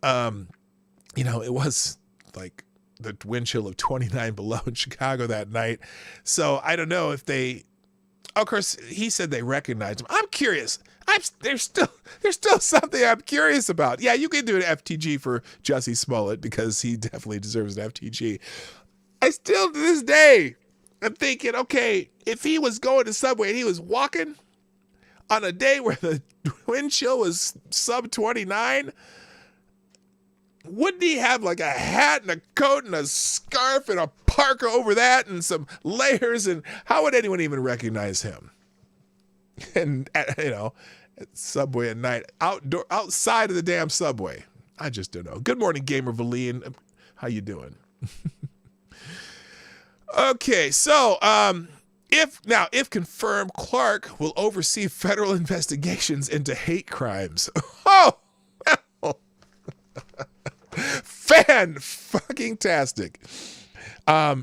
You know, it was like the wind chill of 29 below in Chicago that night. So I don't know if they, of course, he said they recognized him. I'm curious. There's still something I'm curious about. Yeah, you can do an FTG for Jussie Smollett because he definitely deserves an FTG. I still, to this day, I'm thinking, okay, if he was going to Subway and he was walking on a day where the wind chill was sub 29, wouldn't he have like a hat and a coat and a scarf and a parka over that and some layers? And how would anyone even recognize him? And, you know, at Subway at night, outside of the damn Subway. I just don't know. Good morning, Gamer Valine. How you doing? Okay, so if confirmed, Clark will oversee federal investigations into hate crimes. Oh, fan-fucking-tastic.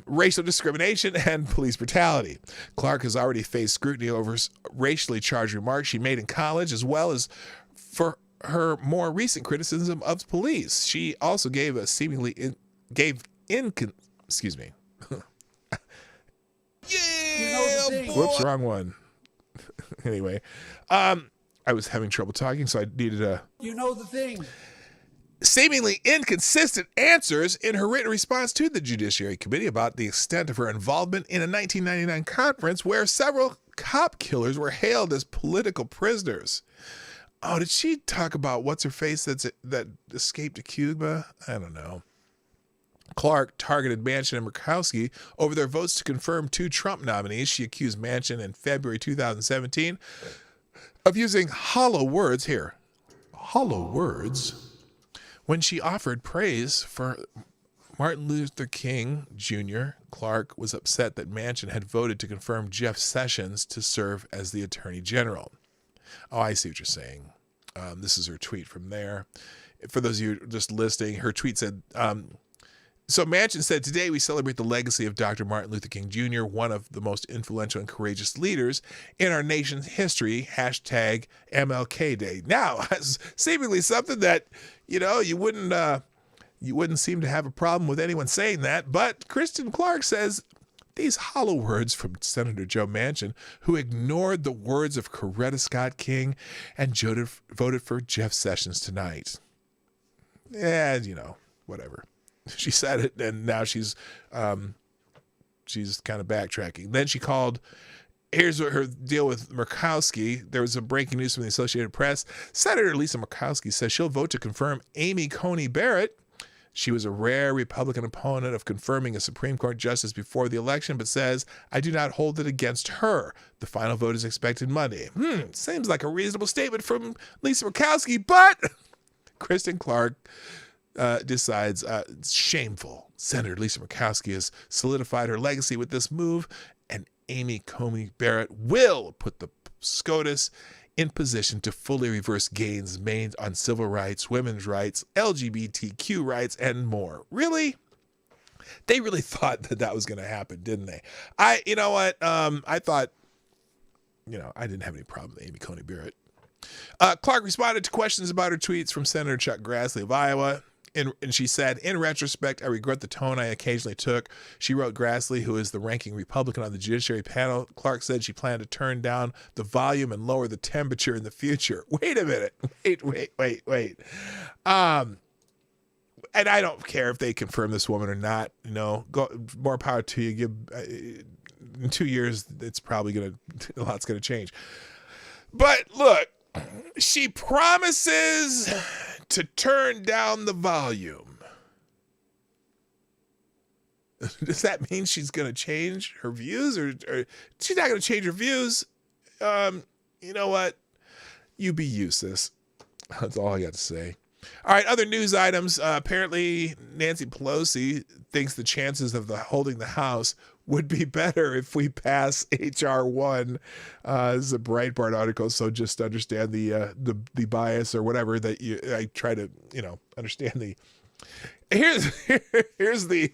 racial discrimination and police brutality. Clark has already faced scrutiny over racially charged remarks she made in college, as well as for her more recent criticism of police. She also gave a excuse me. Yeah, whoops, wrong one. Anyway, I was having trouble talking, so I needed a. You know the thing. Seemingly inconsistent answers in her written response to the Judiciary Committee about the extent of her involvement in a 1999 conference where several cop killers were hailed as political prisoners. Oh, did she talk about what's her face that escaped to Cuba? I don't know. Clark targeted Manchin and Murkowski over their votes to confirm 2 Trump nominees. She accused Manchin in February 2017 of using hollow words when she offered praise for Martin Luther King Jr. Clark was upset that Manchin had voted to confirm Jeff Sessions to serve as the Attorney General. Oh, I see what you're saying. This is her tweet from there. For those of you just listening, her tweet said, so Manchin said, today we celebrate the legacy of Dr. Martin Luther King Jr., one of the most influential and courageous leaders in our nation's history, hashtag MLK Day. Now, seemingly something that, you wouldn't seem to have a problem with anyone saying that, but Kristen Clark says these hollow words from Senator Joe Manchin, who ignored the words of Coretta Scott King and voted for Jeff Sessions tonight. Yeah, whatever. She said it, and now she's kind of backtracking. Then she called. Here's what her deal with Murkowski. There was some breaking news from the Associated Press. Senator Lisa Murkowski says she'll vote to confirm Amy Coney Barrett. She was a rare Republican opponent of confirming a Supreme Court justice before the election, but says, I do not hold it against her. The final vote is expected Monday. Seems like a reasonable statement from Lisa Murkowski, but Kristen Clark decides it's shameful. Senator Lisa Murkowski has solidified her legacy with this move, and Amy Coney Barrett will put the SCOTUS in position to fully reverse gains made on civil rights, women's rights, LGBTQ rights, and more. Really? They really thought that was going to happen, didn't they? I thought, I didn't have any problem with Amy Coney Barrett. Clark responded to questions about her tweets from Senator Chuck Grassley of Iowa. And she said, in retrospect, I regret the tone I occasionally took. She wrote Grassley, who is the ranking Republican on the Judiciary panel. Clark said she planned to turn down the volume and lower the temperature in the future. Wait a minute. Wait. And I don't care if they confirm this woman or not. More power to you. In 2 years, it's probably a lot's going to change. But look, she promises to turn down the volume. Does that mean she's going to change her views, or she's not going to change her views? You know what? You be useless. That's all I got to say. All right, other news items. Apparently, Nancy Pelosi thinks the chances of holding the House would be better if we pass H.R. 1. This is a Breitbart article, so just understand the bias or whatever that I try to understand the. Here's the.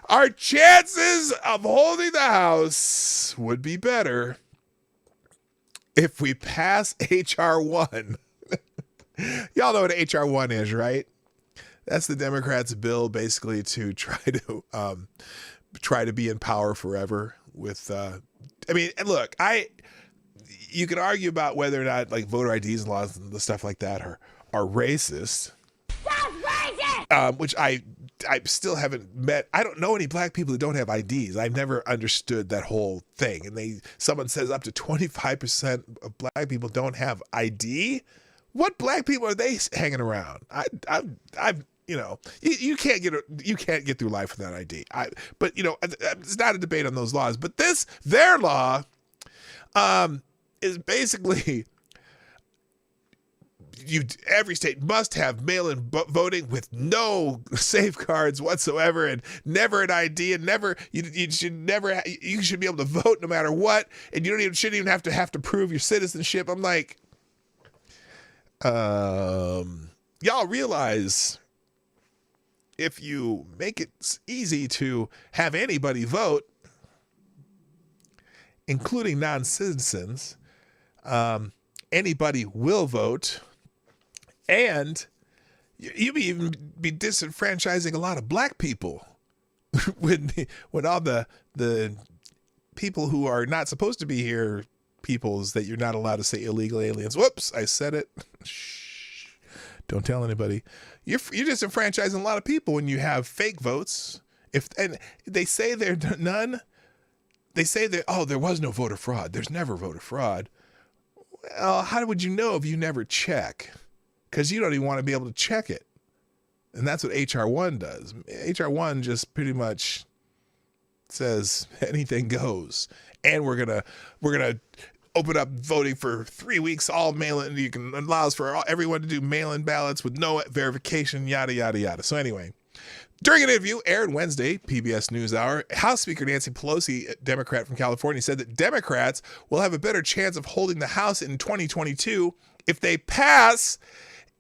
Our chances of holding the House would be better if we pass H.R. 1. Y'all know what H.R. 1 is, right? That's the Democrats' bill, basically, to try to be in power forever. With, and look, you can argue about whether or not voter IDs laws and the stuff like that are racist. That's racist. Which I still haven't met. I don't know any black people who don't have IDs. I've never understood that whole thing. And someone says up to 25% of black people don't have ID. What black people are they hanging around? You can't get through life without ID. But it's not a debate on those laws. But their law, is basically every state must have mail-in voting with no safeguards whatsoever, and never an ID, and you should be able to vote no matter what, and shouldn't even have to prove your citizenship. I'm like. Y'all realize if you make it easy to have anybody vote, including non-citizens, anybody will vote, and you may even be disenfranchising a lot of black people when all the people who are not supposed to be here, peoples that you're not allowed to say illegal aliens. Whoops, I said it. Shh. Don't tell anybody. You're disenfranchising a lot of people when you have fake votes. And they say there none. They say that, oh, there was no voter fraud. There's never voter fraud. Well, how would you know if you never check? Because you don't even want to be able to check it. And that's what HR 1 does. HR 1 just pretty much says anything goes. And we're gonna open up voting for 3 weeks, all mail-in. You can allows for everyone to do mail-in ballots with no verification, yada, yada, yada. So anyway, during an interview aired Wednesday, PBS NewsHour, House Speaker Nancy Pelosi, a Democrat from California, said that Democrats will have a better chance of holding the House in 2022 if they pass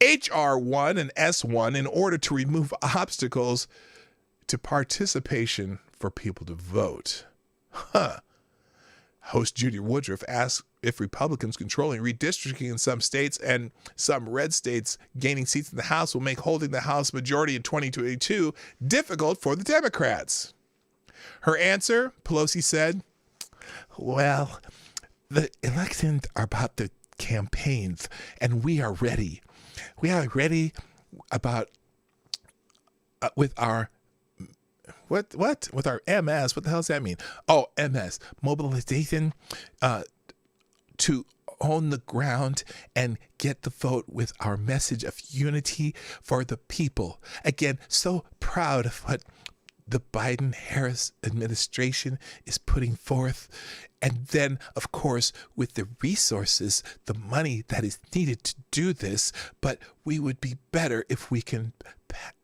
HR 1 and S1 in order to remove obstacles to participation for people to vote. Host Judy Woodruff asked if Republicans controlling redistricting in some states and some red states gaining seats in the House will make holding the House majority in 2022 difficult for the Democrats. Her answer, Pelosi said, well, the elections are about the campaigns, and we are ready. We are ready about with our with our MS. What the hell does that mean? Oh, MS, mobilization to own the ground and get the vote with our message of unity for the people. Again, so proud of what the Biden-Harris administration is putting forth. And then, of course, with the resources, the money that is needed to do this, but we would be better if we can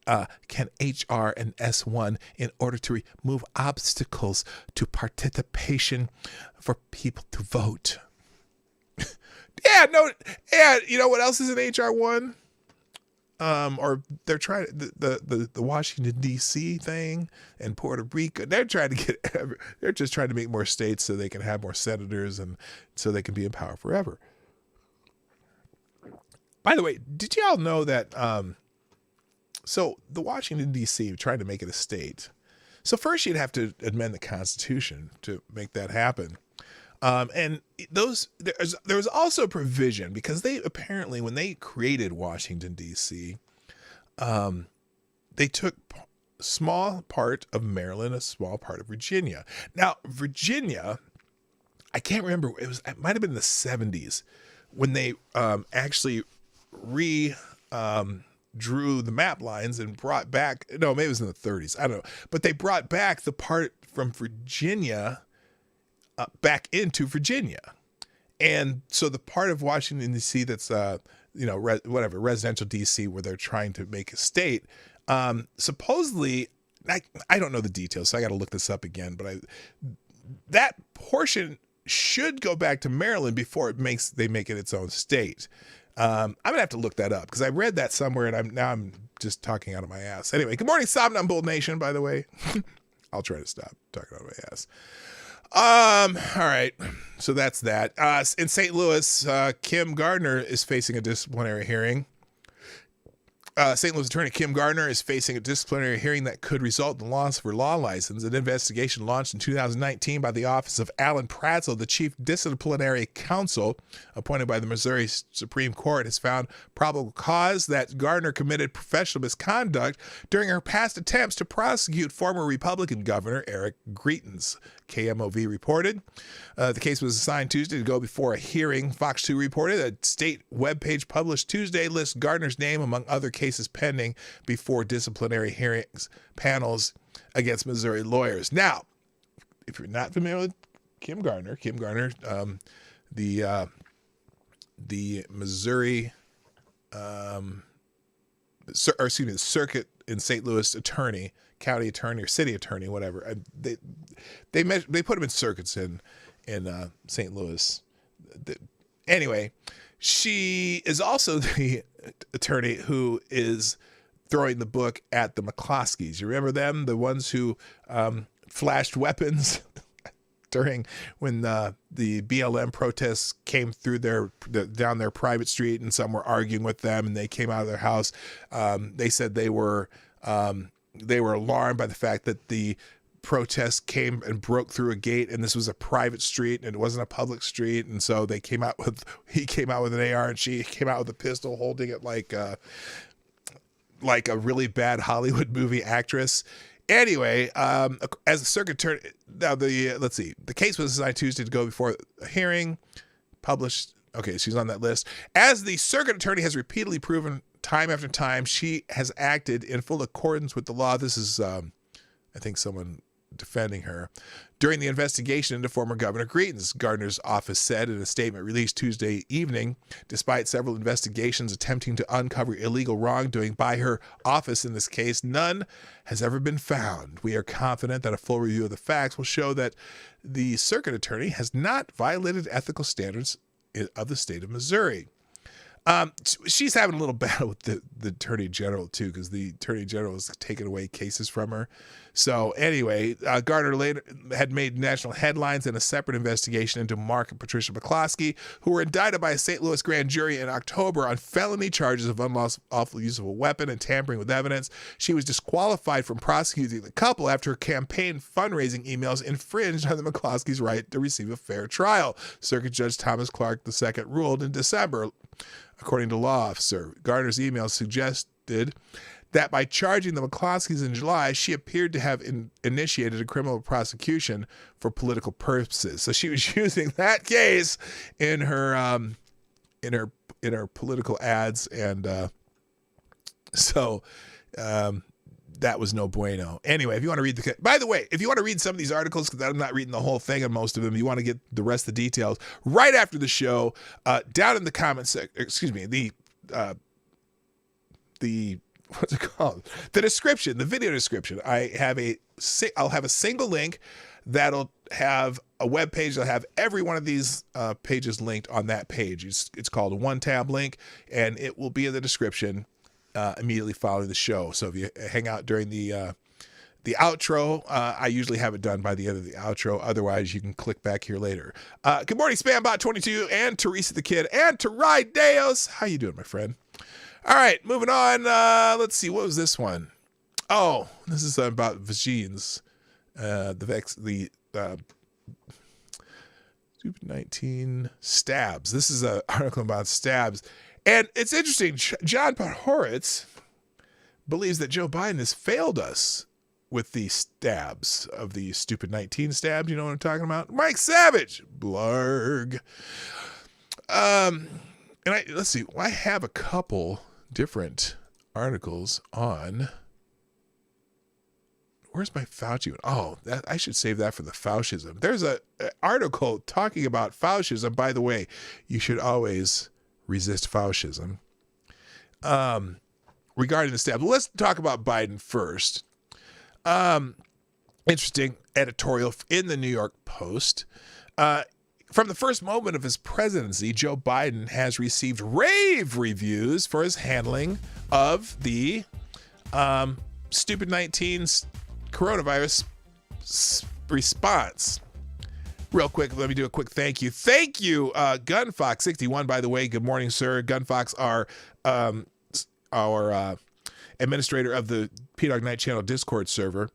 HR and S1 in order to remove obstacles to participation for people to vote. Yeah, you know what else is in HR 1? Or they're trying the Washington D.C. thing and Puerto Rico. They're just trying to make more states so they can have more senators and so they can be in power forever. By the way, did y'all know that? So the Washington D.C. trying to make it a state. So first you'd have to amend the Constitution to make that happen. And there was also a provision because they apparently, when they created Washington, D.C., they took a small part of Maryland, a small part of Virginia. Now, Virginia, I can't remember, it might have been in the 70s when they actually drew the map lines and brought back, no, maybe it was in the 30s, I don't know, but they brought back the part from Virginia back into Virginia. And so the part of Washington, D.C. that's, residential D.C. where they're trying to make a state, supposedly, I don't know the details, so I got to look this up again, but that portion should go back to Maryland before they make it its own state. I'm going to have to look that up because I read that somewhere and I'm just talking out of my ass. Anyway, good morning, Somnambule Nation, by the way. I'll try to stop talking out of my ass. All right. So that's that. In St. Louis, Kim Gardner is facing a disciplinary hearing. St. Louis attorney Kim Gardner is facing a disciplinary hearing that could result in the loss of her law license. An investigation launched in 2019 by the Office of Alan Pratzel, the chief disciplinary counsel appointed by the Missouri Supreme Court, has found probable cause that Gardner committed professional misconduct during her past attempts to prosecute former Republican Governor Eric Greitens. KMOV reported. The case was assigned Tuesday to go before a hearing. Fox 2 reported a state webpage published Tuesday lists Gardner's name among other cases pending before disciplinary hearings panels against Missouri lawyers. Now, if you're not familiar with Kim Gardner, the Missouri, the circuit in St. Louis attorney, county attorney or city attorney, whatever. They put him in circuits in St. Louis. Anyway, she is also the attorney who is throwing the book at the McCloskeys. You remember them, the ones who flashed weapons during when the BLM protests came through down their private street, and some were arguing with them, and they came out of their house. They said they were alarmed by the fact that the protests came and broke through a gate, and this was a private street and it wasn't a public street, and so he came out with an AR, and she came out with a pistol, holding it like a really bad Hollywood movie actress. Anyway, as the circuit attorney, now the case was assigned Tuesday to go before a hearing, published. Okay, she's on that list. As the circuit attorney has repeatedly proven time after time, she has acted in full accordance with the law. This is, I think, someone defending her. During the investigation into former Governor Greeton's, Gardner's office said in a statement released Tuesday evening, despite several investigations attempting to uncover illegal wrongdoing by her office in this case, none has ever been found. We are confident that a full review of the facts will show that the circuit attorney has not violated ethical standards of the state of Missouri. She's having a little battle with the attorney general too, because the attorney general has taken away cases from her. So anyway, Gardner later had made national headlines in a separate investigation into Mark and Patricia McCloskey, who were indicted by a St. Louis grand jury in October on felony charges of unlawful use of a weapon and tampering with evidence. She was disqualified from prosecuting the couple after her campaign fundraising emails infringed on the McCloskeys' right to receive a fair trial. Circuit Judge Thomas Clark II ruled in December. According to law officer, Gardner's emails suggested that by charging the McCloskeys in July, she appeared to have initiated a criminal prosecution for political purposes. So she was using that case in her political ads, and that was no bueno. Anyway, if you want to read by the way, if you want to read some of these articles, because I'm not reading the whole thing on most of them, you want to get the rest of the details right after the show, down in the comments, the what's it called? The description, the video description. I'll have a single link that'll have a web page that'll have every one of these pages linked on that page. It's called a one-tab link, and it will be in the description immediately following the show. So if you hang out during the outro, I usually have it done by the end of the outro. Otherwise, you can click back here later. Good morning, Spambot22 and Teresa the Kid and Terai Deos. How you doing, my friend? All right, moving on. Let's see. What was this one? Oh, this is about vagines. The stupid 19 stabs. This is an article about stabs. And it's interesting. John Podhoretz believes that Joe Biden has failed us with the stabs of the stupid 19 stabs. You know what I'm talking about? Mike Savage. Blarg. Let's see. I have a couple different articles on. Where's my Fauci one? Oh, I should save that for the Faucism. There's an article talking about Faucism. By the way, you should always resist Faucism. Regarding the stab, let's talk about Biden first. Interesting editorial in the New York Post. From the first moment of his presidency, Joe Biden has received rave reviews for his handling of the stupid 19 coronavirus response. Real quick, let me do a quick thank you. Thank you, Gunfox61, by the way. Good morning, sir. Gunfox, our administrator of the PDawgKnight Channel Discord server.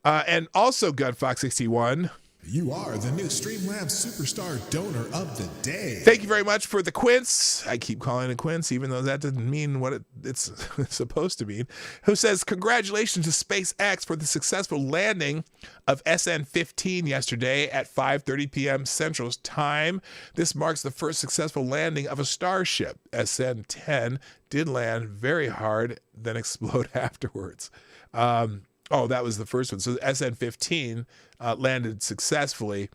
And also Gunfox61. You are the new Streamlabs Superstar Donor of the Day. Thank you very much for the quince. I keep calling it quince, even though that doesn't mean what it's supposed to mean. Who says, congratulations to SpaceX for the successful landing of SN-15 yesterday at 5:30 p.m. Central Time. This marks the first successful landing of a Starship. SN-10 did land very hard, then explode afterwards. Oh, that was the first one. So SN-15 landed successfully.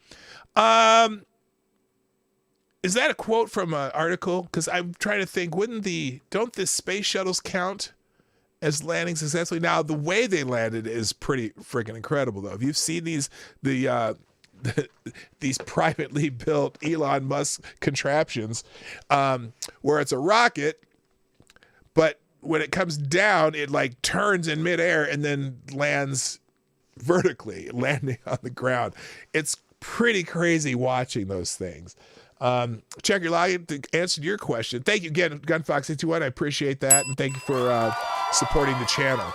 Is that a quote from an article? Because I'm trying to think, don't the space shuttles count as landing successfully? Now, the way they landed is pretty freaking incredible, though. If you've seen these privately built Elon Musk contraptions, where it's a rocket, but when it comes down, it like turns in midair and then lands vertically, landing on the ground. It's pretty crazy watching those things. Check your login to answer your question. Thank you again, Gunfox821. I appreciate that, and thank you for supporting the channel.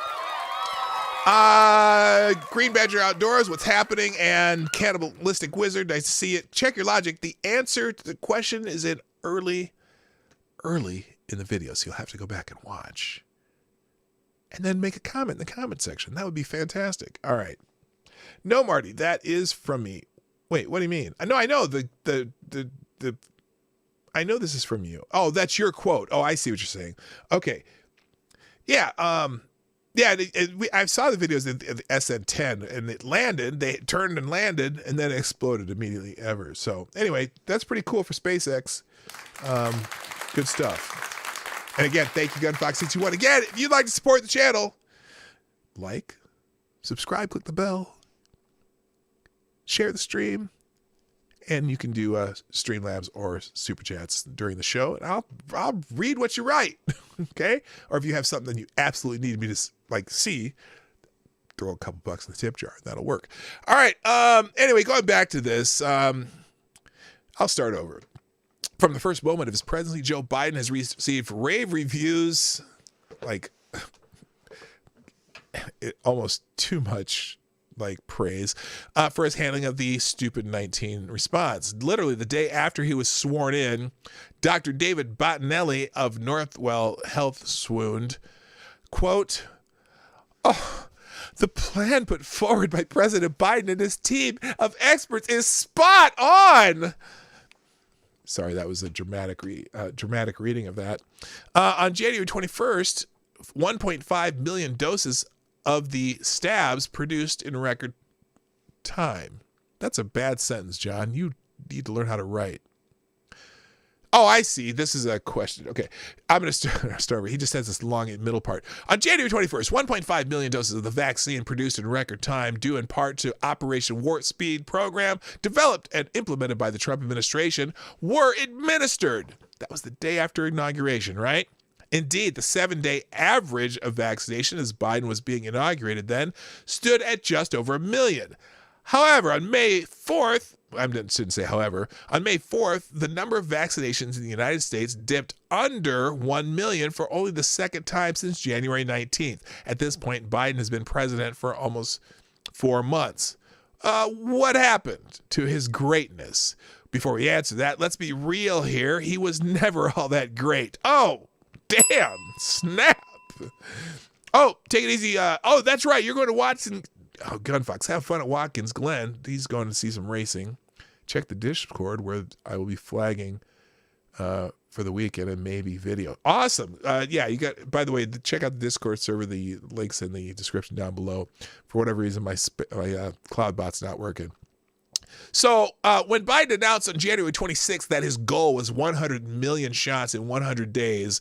Green Badger Outdoors, what's happening? And Cannibalistic Wizard, nice to see it. Check your logic. The answer to the question is in early in the video, so you'll have to go back and watch. And then make a comment in the comment section. That would be fantastic. All right. No, Marty, that is from me. Wait, what do you mean? I know I know this is from you. Oh, that's your quote. Oh, I see what you're saying. Okay. Yeah. I saw the videos of the SN10 and it landed. They turned and landed and then exploded immediately ever. So anyway, that's pretty cool for SpaceX. Good stuff. And again, thank you, Gunfox821. Again, if you'd like to support the channel, like, subscribe, click the bell, share the stream. And you can do Streamlabs or Super Chats during the show, and I'll read what you write, okay? Or if you have something that you absolutely need me to like see, throw a couple bucks in the tip jar. That'll work. All right. Anyway, going back to this, I'll start over. From the first moment of his presidency, Joe Biden has received rave reviews, like almost too much. Like praise for his handling of the stupid 19 response. Literally the day after he was sworn in, Dr. David Bottinelli of Northwell Health swooned, quote, "Oh, the plan put forward by President Biden and his team of experts is spot on." Sorry, that was a dramatic reading of that. On January 21st, 1.5 million doses of the stabs produced in record time. That's a bad sentence, John. You need to learn how to write. Oh, I see. This is a question. Okay. I'm going to start over. He just has this long middle part. On January 21st, 1.5 million doses of the vaccine produced in record time, due in part to Operation Warp Speed program developed and implemented by the Trump administration, were administered. That was the day after inauguration, right? Indeed, the 7-day average of vaccination as Biden was being inaugurated then stood at just over 1 million. However, on May 4th, I shouldn't say however, on May 4th, the number of vaccinations in the United States dipped under 1 million for only the second time since January 19th. At this point, Biden has been president for almost 4 months. What happened to his greatness? Before we answer that, let's be real here. He was never all that great. Oh! Damn, snap. Oh, take it easy. Oh, that's right. You're going to Watson. Oh, Gunfox, have fun at Watkins Glen. He's going to see some racing. Check the Discord where I will be flagging for the weekend and maybe video. Awesome. Yeah, you got, by the way, check out the Discord server. The link's in the description down below. For whatever reason, my CloudBot's not working. So when Biden announced on January 26th that his goal was 100 million shots in 100 days,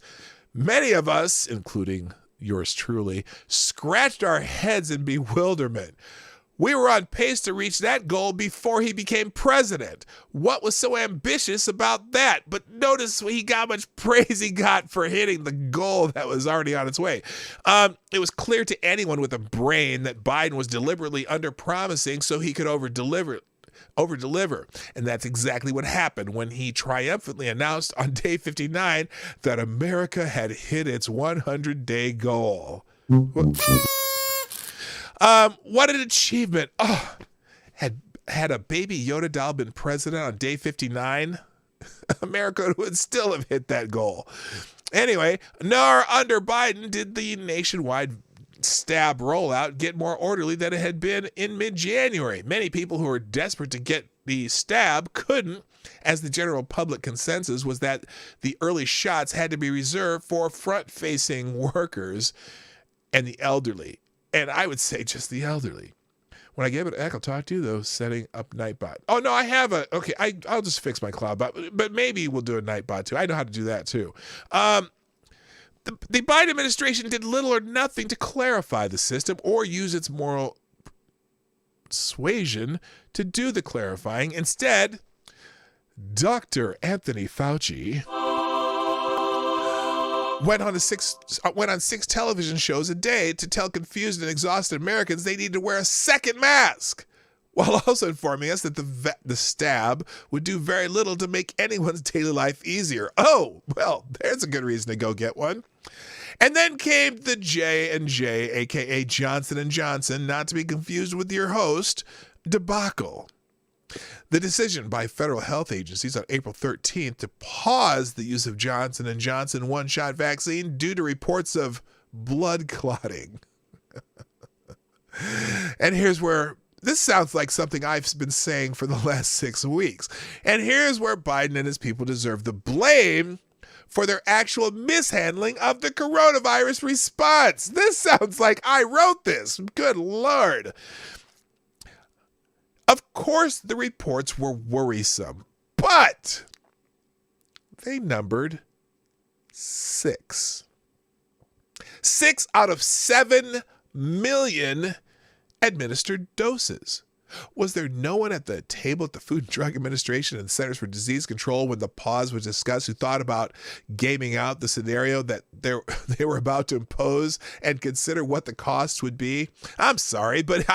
many of us, including yours truly, scratched our heads in bewilderment. We were on pace to reach that goal before he became president. What was so ambitious about that? But notice how much praise he got for hitting the goal that was already on its way. It was clear to anyone with a brain that Biden was deliberately under-promising so he could over-deliver. And that's exactly what happened when he triumphantly announced on day 59 that America had hit its 100-day goal. What an achievement. Oh, had a baby Yoda doll been president on day 59, America would still have hit that goal. Anyway, nor under Biden did the nationwide stab rollout get more orderly than it had been in mid-January. Many people who were desperate to get the stab couldn't, as the general public consensus was that the early shots had to be reserved for front-facing workers and the elderly. And I would say just the elderly. When I get it back, I'll talk to you, though, setting up Nightbot. Oh, no, I have a... Okay, I'll just fix my CloudBot, but maybe we'll do a Nightbot, too. I know how to do that, too. The Biden administration did little or nothing to clarify the system or use its moral suasion to do the clarifying. Instead, Dr. Anthony Fauci went on 6 television shows a day to tell confused and exhausted Americans they need to wear a second mask, while also informing us that the stab would do very little to make anyone's daily life easier. Oh, well, there's a good reason to go get one. And then came the J&J, aka Johnson & Johnson, not to be confused with your host, debacle. The decision by federal health agencies on April 13th to pause the use of Johnson & Johnson one-shot vaccine due to reports of blood clotting. And here's where this sounds like something I've been saying for the last 6 weeks. And here's where Biden and his people deserve the blame for their actual mishandling of the coronavirus response. This sounds like I wrote this. Good Lord. Of course, the reports were worrisome, but they numbered 6. 6 out of 7 million administered doses. Was there no one at the table at the Food and Drug Administration and Centers for Disease Control when the pause was discussed who thought about gaming out the scenario that they were about to impose and consider what the costs would be? I'm sorry, but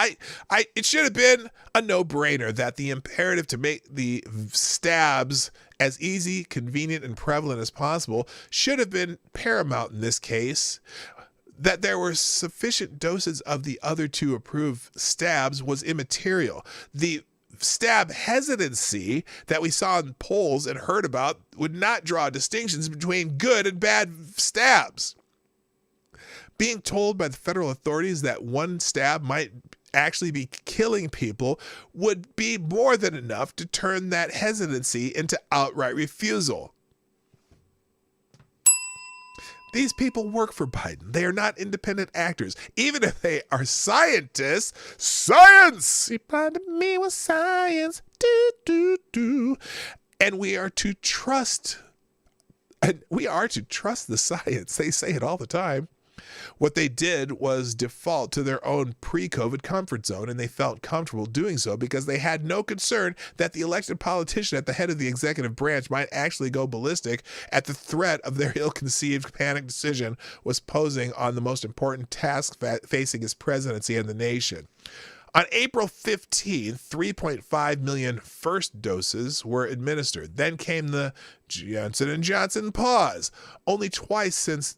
it should have been a no-brainer that the imperative to make the stabs as easy, convenient, and prevalent as possible should have been paramount in this case. That there were sufficient doses of the other 2 approved stabs was immaterial. The stab hesitancy that we saw in polls and heard about would not draw distinctions between good and bad stabs. Being told by the federal authorities that one stab might actually be killing people would be more than enough to turn that hesitancy into outright refusal. These people work for Biden. They are not independent actors. Even if they are scientists, science! He blinded me with science. And we are to trust the science. They say it all the time. What they did was default to their own pre-COVID comfort zone, and they felt comfortable doing so because they had no concern that the elected politician at the head of the executive branch might actually go ballistic at the threat of their ill-conceived panic decision was posing on the most important task facing his presidency and the nation. On April 15th, 3.5 million first doses were administered. Then came the Johnson & Johnson pause. Only twice since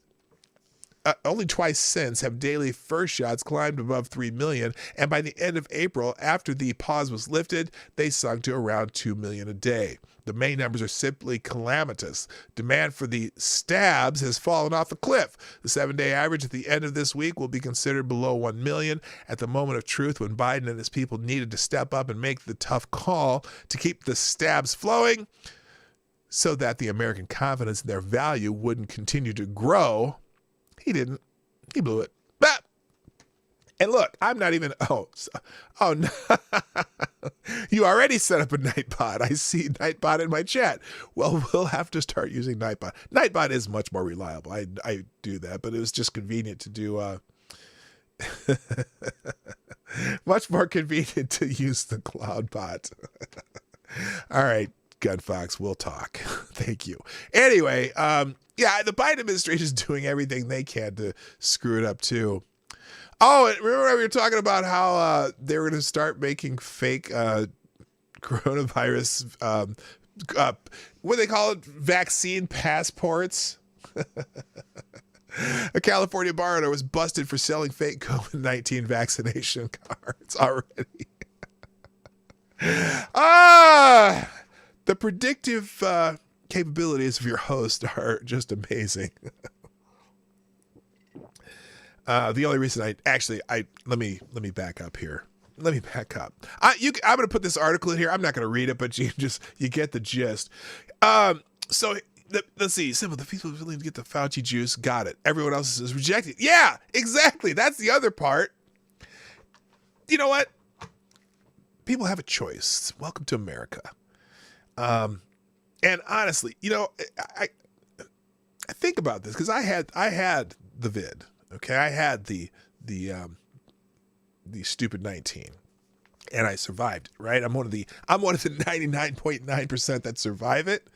have daily first shots climbed above 3 million, and by the end of April, after the pause was lifted, they sunk to around 2 million a day. The May numbers are simply calamitous. Demand for the stabs has fallen off a cliff. The 7-day average at the end of this week will be considered below 1 million. At the moment of truth, when Biden and his people needed to step up and make the tough call to keep the stabs flowing so that the American confidence in their value wouldn't continue to grow, he didn't. He blew it. But, and look, I'm not even, oh no. You already set up a Nightbot. I see Nightbot in my chat. Well, we'll have to start using Nightbot. Nightbot is much more reliable. I do that, but it was just convenient to do, much more convenient to use the cloud bot. All right, Gunfox, we'll talk. Thank you. Anyway, yeah, the Biden administration is doing everything they can to screw it up too. Oh, and remember we were talking about how they were going to start making fake coronavirus, what do they call it? Vaccine passports. A California bar owner was busted for selling fake COVID-19 vaccination cards already. The predictive capabilities of your host are just amazing. The only reason let me back up here. Let me back up. I'm going to put this article in here. I'm not going to read it, but you get the gist. Let's see. Simple. The people willing to get the Fauci juice got it. Everyone else is rejected. Yeah, exactly. That's the other part. You know what? People have a choice. Welcome to America. And honestly, you know, I think about this because I had the vid. Okay, I had the stupid 19, and I survived. Right, I'm one of the 99.9% that survive it.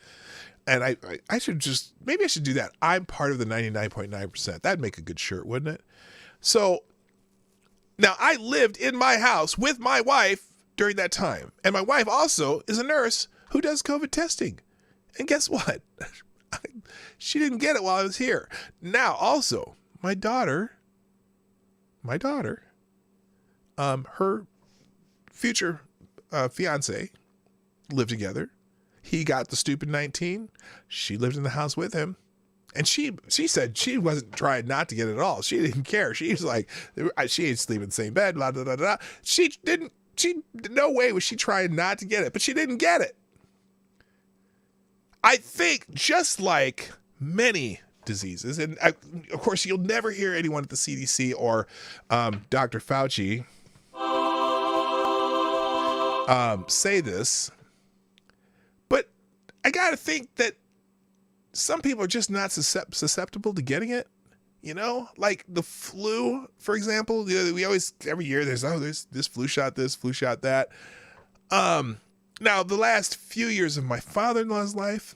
And I should maybe I should do that. I'm part of the 99.9%. That'd make a good shirt, wouldn't it? So now I lived in my house with my wife during that time. And my wife also is a nurse who does COVID testing. And guess what? She didn't get it while I was here. Now, also, my daughter, her future fiance lived together. He got the stupid 19. She lived in the house with him. And she said she wasn't trying not to get it at all. She didn't care. She was like, she ain't sleeping in the same bed, blah, blah, blah, blah. No way was she trying not to get it, but she didn't get it. I think just like many diseases, and of course you'll never hear anyone at the CDC or Dr. Fauci say this, but I gotta think that some people are just not susceptible to getting it. You know, like the flu, for example. We always, every year there's this flu shot, this flu shot, that. Now, the last few years of my father-in-law's life,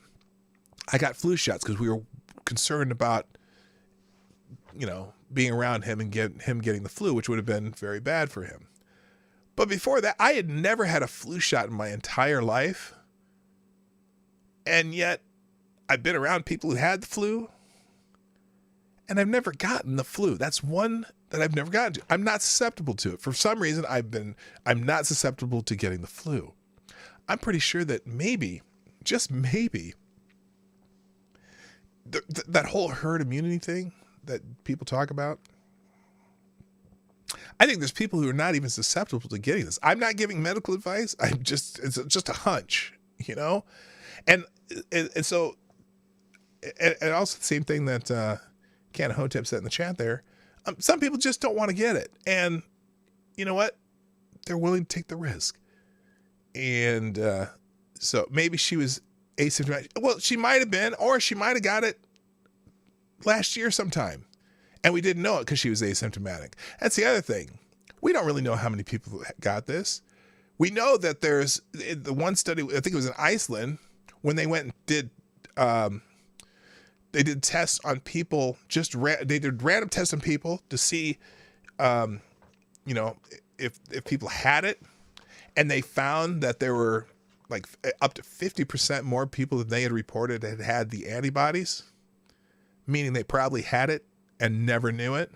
I got flu shots because we were concerned about, being around him and getting the flu, which would have been very bad for him. But before that, I had never had a flu shot in my entire life. And yet, I've been around people who had the flu, and I've never gotten the flu. That's one that I've never gotten to. I'm not susceptible to it. For some reason, I'm not susceptible to getting the flu. I'm pretty sure that maybe, just maybe, that whole herd immunity thing that people talk about, I think there's people who are not even susceptible to getting this. I'm not giving medical advice. It's just a hunch, And so, and also the same thing that Can Hotep said in the chat there. Some people just don't want to get it. And you know what? They're willing to take the risk. And so maybe she was asymptomatic. Well, she might have been, or she might have got it last year sometime. And we didn't know it because she was asymptomatic. That's the other thing. We don't really know how many people got this. We know that there's the one study, I think it was in Iceland, when they went and did, they did tests on people, they did random tests on people to see, if people had it. And they found that there were like up to 50% more people than they had reported had the antibodies, meaning they probably had it and never knew it.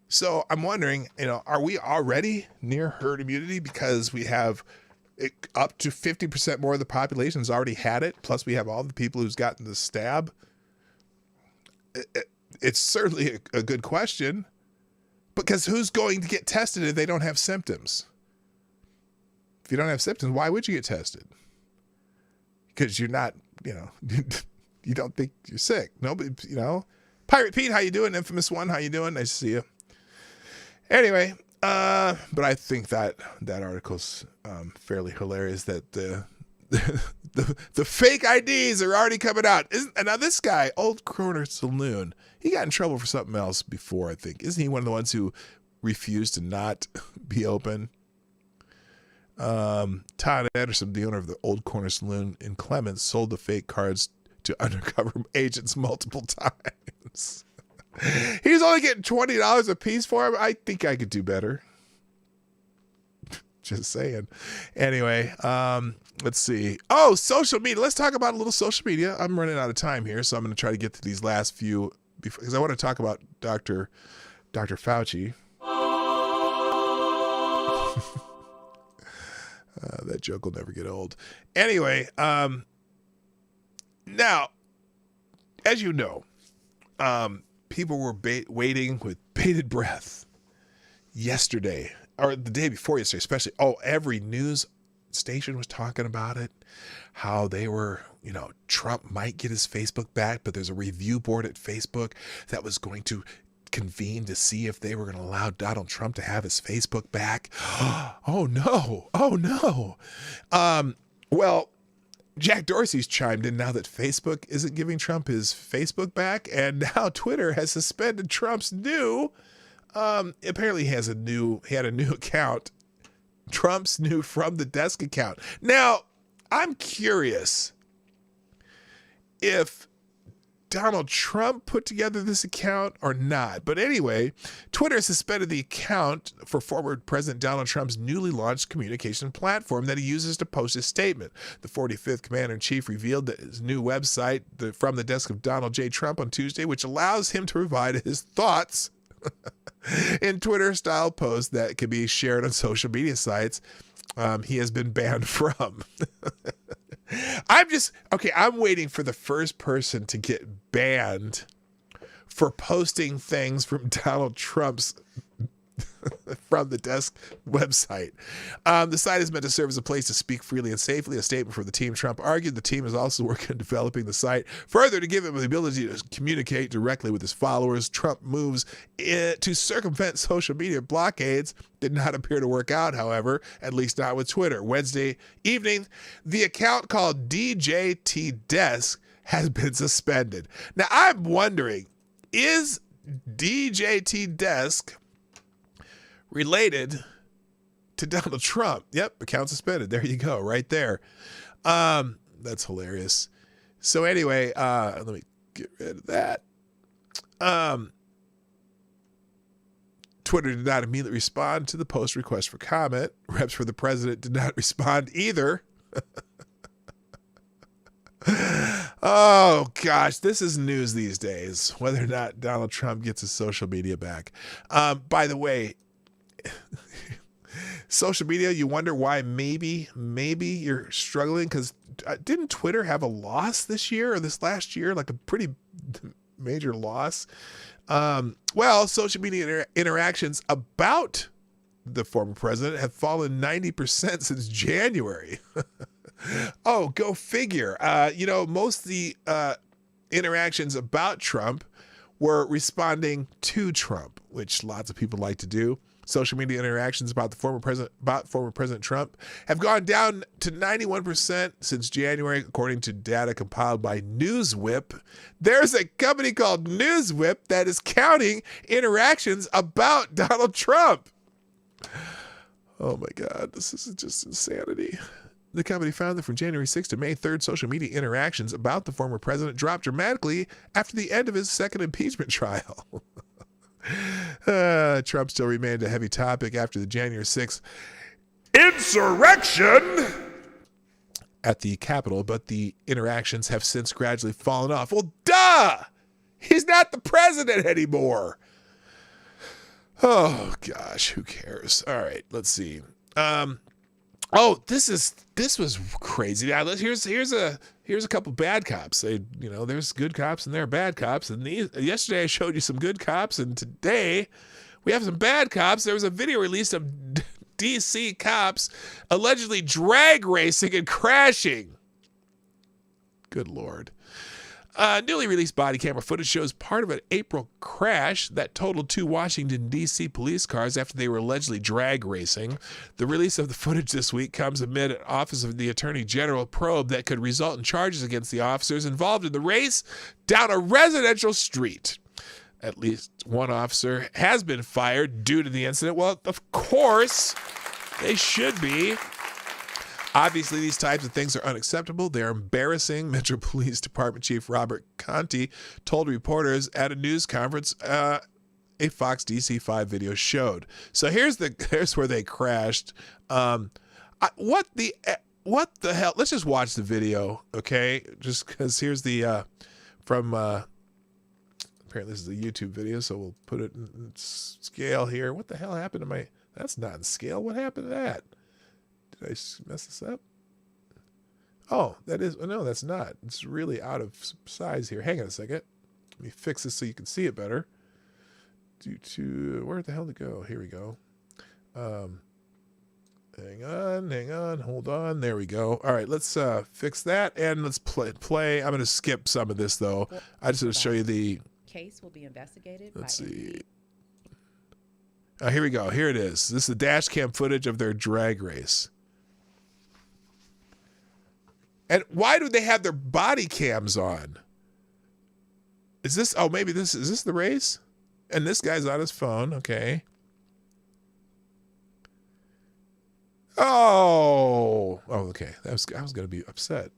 So I'm wondering, are we already near herd immunity because we have up to 50% more of the population has already had it, plus we have all the people who's gotten the stab? It's certainly a good question, because who's going to get tested if they don't have symptoms? If you don't have symptoms, why would you get tested? Because you're not, you don't think you're sick. Nobody, Pirate Pete, how you doing? Infamous One, how you doing? Nice to see you. Anyway, but I think that article's fairly hilarious, that the fake IDs are already coming out. And now this guy, Old Corner Saloon, he got in trouble for something else before, I think. Isn't he one of the ones who refused to not be open? Todd Anderson, the owner of the Old Corner Saloon in Clements, sold the fake cards to undercover agents multiple times. He's only getting $20 a piece for him. I think I could do better. Just saying. Anyway, let's see. Oh, social media. Let's talk about a little social media. I'm running out of time here, so I'm going to try to get to these last few because I want to talk about Dr. Fauci. That joke will never get old. Anyway, now, as you know, people were waiting with bated breath yesterday, or the day before yesterday, especially. Oh, every news station was talking about it, how they were, Trump might get his Facebook back, but there's a review board at Facebook that was going to convene to see if they were going to allow Donald Trump to have his Facebook back. Oh no. Well, Jack Dorsey's chimed in now that Facebook isn't giving Trump his Facebook back, and now Twitter has suspended Trump's new, apparently he had a new account, Trump's new From the Desk account. Now, I'm curious if Donald Trump put together this account or not. But anyway, Twitter suspended the account for former President Donald Trump's newly launched communication platform that he uses to post his statement. The 45th Commander-in-Chief revealed that his new website, From the Desk of Donald J. Trump on Tuesday, which allows him to provide his thoughts in Twitter-style posts that can be shared on social media sites he has been banned from. I'm waiting for the first person to get banned for posting things from Donald Trump's From the Desk website. The site is meant to serve as a place to speak freely and safely. A statement from the team, Trump argued. The team is also working on developing the site further to give him the ability to communicate directly with his followers. Trump moves to circumvent social media blockades did not appear to work out, however, at least not with Twitter. Wednesday evening, the account called DJT Desk has been suspended. Now, I'm wondering, is DJT Desk related to Donald Trump? Yep, account suspended. There you go, right there. That's hilarious. So anyway, let me get rid of that. Twitter did not immediately respond to the post request for comment. Reps for the president did not respond either. Oh, gosh, this is news these days, whether or not Donald Trump gets his social media back. By the way, social media, you wonder why maybe you're struggling, because didn't Twitter have a loss this year or this last year, like a pretty major loss? Well, social media interactions about the former president have fallen 90% since January. Oh, go figure. Most of the interactions about Trump were responding to Trump, which lots of people like to do. Social media interactions about former President Trump have gone down to 91% since January, according to data compiled by NewsWhip. There's a company called NewsWhip that is counting interactions about Donald Trump. Oh my God, this is just insanity. The company found that from January 6th to May 3rd, social media interactions about the former president dropped dramatically after the end of his second impeachment trial. Trump still remained a heavy topic after the January 6th insurrection at the Capitol, but the interactions have since gradually fallen off. Well, duh! He's not the president anymore. Oh, gosh, who cares? All right, let's see. This was crazy. Now, here's a couple bad cops. There's good cops and there are bad cops. And yesterday I showed you some good cops, and today we have some bad cops. There was a video released of DC cops allegedly drag racing and crashing. Good Lord. Newly released body camera footage shows part of an April crash that totaled 2 Washington, D.C. police cars after they were allegedly drag racing. The release of the footage this week comes amid an Office of the Attorney General probe that could result in charges against the officers involved in the race down a residential street. At least one officer has been fired due to the incident. Well, of course, they should be. Obviously, these types of things are unacceptable. They're embarrassing, Metro Police Department Chief Robert Conti told reporters at a news conference a Fox DC5 video showed. So here's where they crashed. What the hell? Let's just watch the video, okay? Just because here's the from apparently this is a YouTube video, so we'll put it in scale here. What the hell happened to my? That's not in scale. What happened to that? Did I mess this up? Oh, no, that's not. It's really out of size here. Hang on a second. Let me fix this so you can see it better. Where the hell did it go? Here we go. Hang on, hold on. There we go. All right, let's fix that and let's play. I'm going to skip some of this though. I just want to show you the case will be investigated. Let's see. Here we go. Here it is. This is the dash cam footage of their drag race. And why do they have their body cams on? Is this, is this the race? And this guy's on his phone, okay. Oh, okay. I was going to be upset.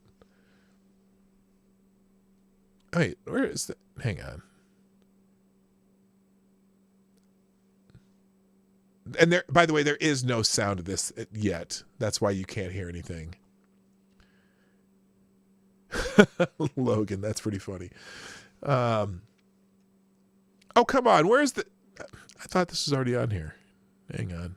Wait, where is that? Hang on. And there, by the way, there is no sound of this yet. That's why you can't hear anything. Logan, that's pretty funny. Oh, come on. Where's the... I thought this was already on here. Hang on.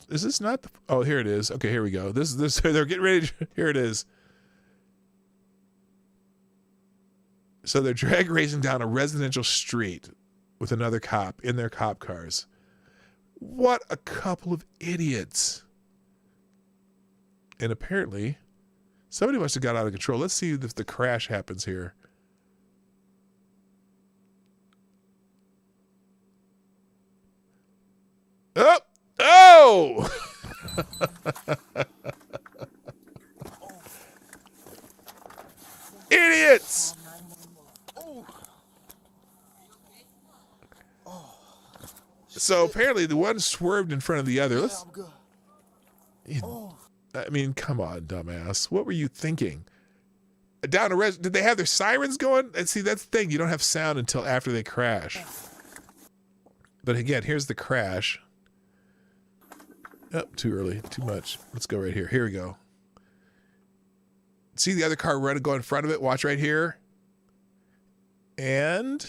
Is this not the... Oh, here it is. Okay, here we go. This. They're getting ready to... Here it is. So they're drag racing down a residential street with another cop in their cop cars. What a couple of idiots. And apparently, somebody must have got out of control. Let's see if the crash happens here. Oh! Oh! Idiots! So apparently the one swerved in front of the other. I mean, come on, dumbass. What were you thinking? Did they have their sirens going? And see, that's the thing. You don't have sound until after they crash. But again, here's the crash. Oh, too early. Too much. Let's go right here. Here we go. See the other car go in front of it? Watch right here. And...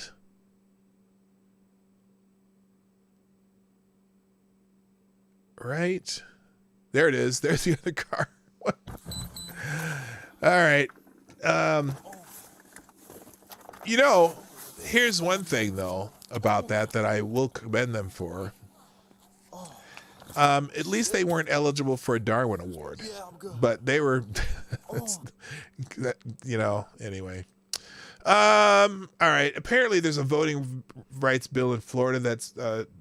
right. There it is. There's the other car. What? All right. You know, here's one thing, though, about that I will commend them for. At least they weren't eligible for a Darwin Award. But they were, you know, anyway. All right. Apparently there's a voting rights bill in Florida that's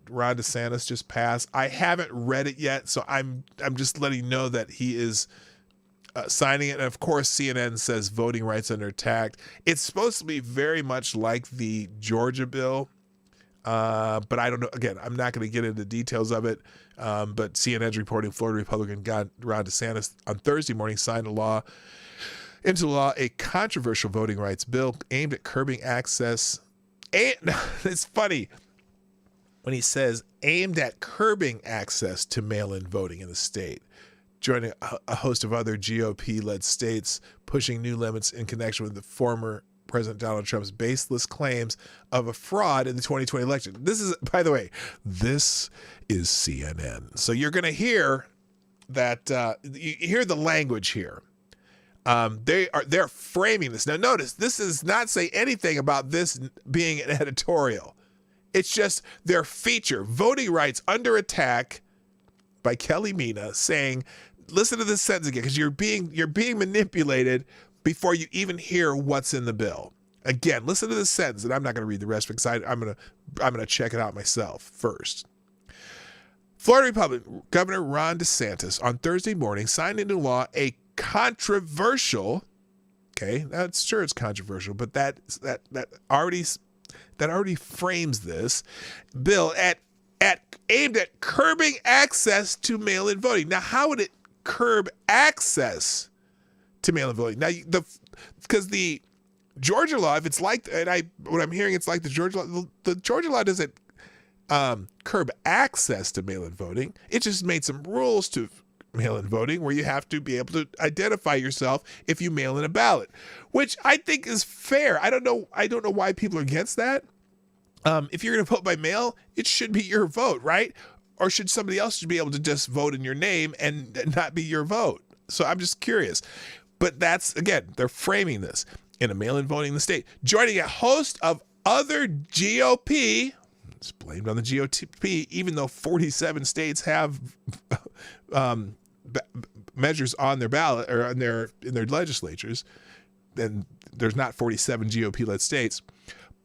Ron DeSantis just passed. I haven't read it yet, so I'm just letting you know that he is signing it. And of course, CNN says voting rights under attack. It's supposed to be very much like the Georgia bill, but I don't know. Again, I'm not going to get into details of it. But CNN's reporting Florida Republican Ron DeSantis on Thursday morning signed into law a controversial voting rights bill aimed at curbing access. And it's funny when he says aimed at curbing access to mail-in voting in the state, joining a host of other GOP-led states pushing new limits in connection with the former President Donald Trump's baseless claims of a fraud in the 2020 election. This is, by the way, this is CNN. So you're going to hear that, you hear the language here. They're framing this. Now notice, this does not say anything about this being an editorial. It's just their feature, voting rights under attack by Kelly Mina, saying, listen to this sentence again, because you're being manipulated before you even hear what's in the bill. Again, listen to this sentence, and I'm not going to read the rest because I'm going to check it out myself first. Florida Republican Governor Ron DeSantis on Thursday morning signed into law a controversial, okay, that's sure it's controversial, but that already frames this bill aimed at curbing access to mail-in voting. Now, how would it curb access to mail-in voting? Now, because the Georgia law, if it's like, what I'm hearing, it's like the Georgia law. The Georgia law doesn't curb access to mail-in voting. It just made some rules to mail-in voting where you have to be able to identify yourself if you mail in a ballot, which I think is fair. I don't know why people are against that. If you're going to vote by mail, it should be your vote, right? Or should somebody else be able to just vote in your name and not be your vote? So I'm just curious. But that's, again, they're framing this in a mail-in voting in the state. Joining a host of other GOP, it's blamed on the GOP, even though 47 states have measures on their ballot or in their legislatures, then there's not 47 GOP-led states,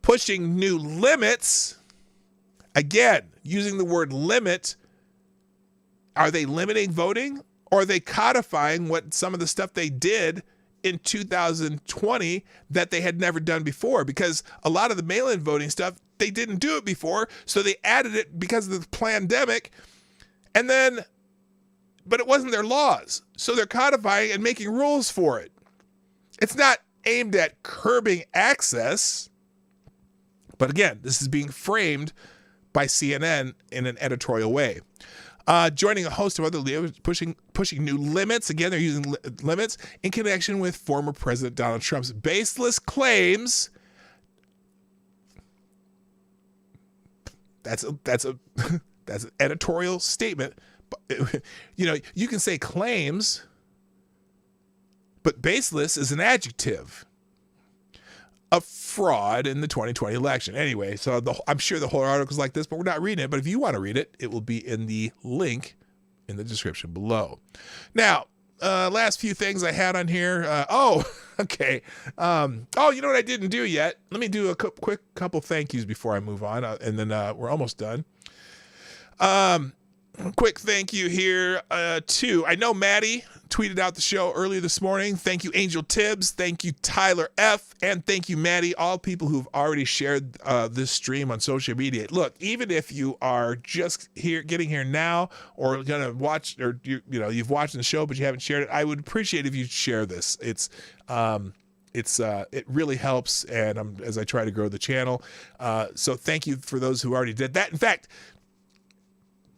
pushing new limits. Again, using the word limit, are they limiting voting, or are they codifying what some of the stuff they did in 2020 that they had never done before? Because a lot of the mail-in voting stuff, they didn't do it before, so they added it because of the pandemic, and then but it wasn't their laws. So they're codifying and making rules for it. It's not aimed at curbing access. But again, this is being framed by CNN in an editorial way. Joining a host of other leaders pushing new limits. Again, they're using limits in connection with former President Donald Trump's baseless claims. That's an editorial statement. You know, you can say claims, but baseless is an adjective. A fraud in the 2020 election. Anyway, so I'm sure the whole article is like this, but we're not reading it. But if you want to read it, it will be in the link in the description below. Now, last few things I had on here. Okay. You know what I didn't do yet? Let me do a quick couple thank yous before I move on, and then we're almost done. Quick thank you here to, I know Maddie tweeted out the show earlier this morning. Thank you, Angel Tibbs. Thank you, Tyler F. And thank you, Maddie, all people who've already shared this stream on social media. Look, even if you are just getting here now or going to watch, or you've watched the show, but you haven't shared it, I would appreciate if you share this. It really helps, and as I try to grow the channel. So thank you for those who already did that. In fact,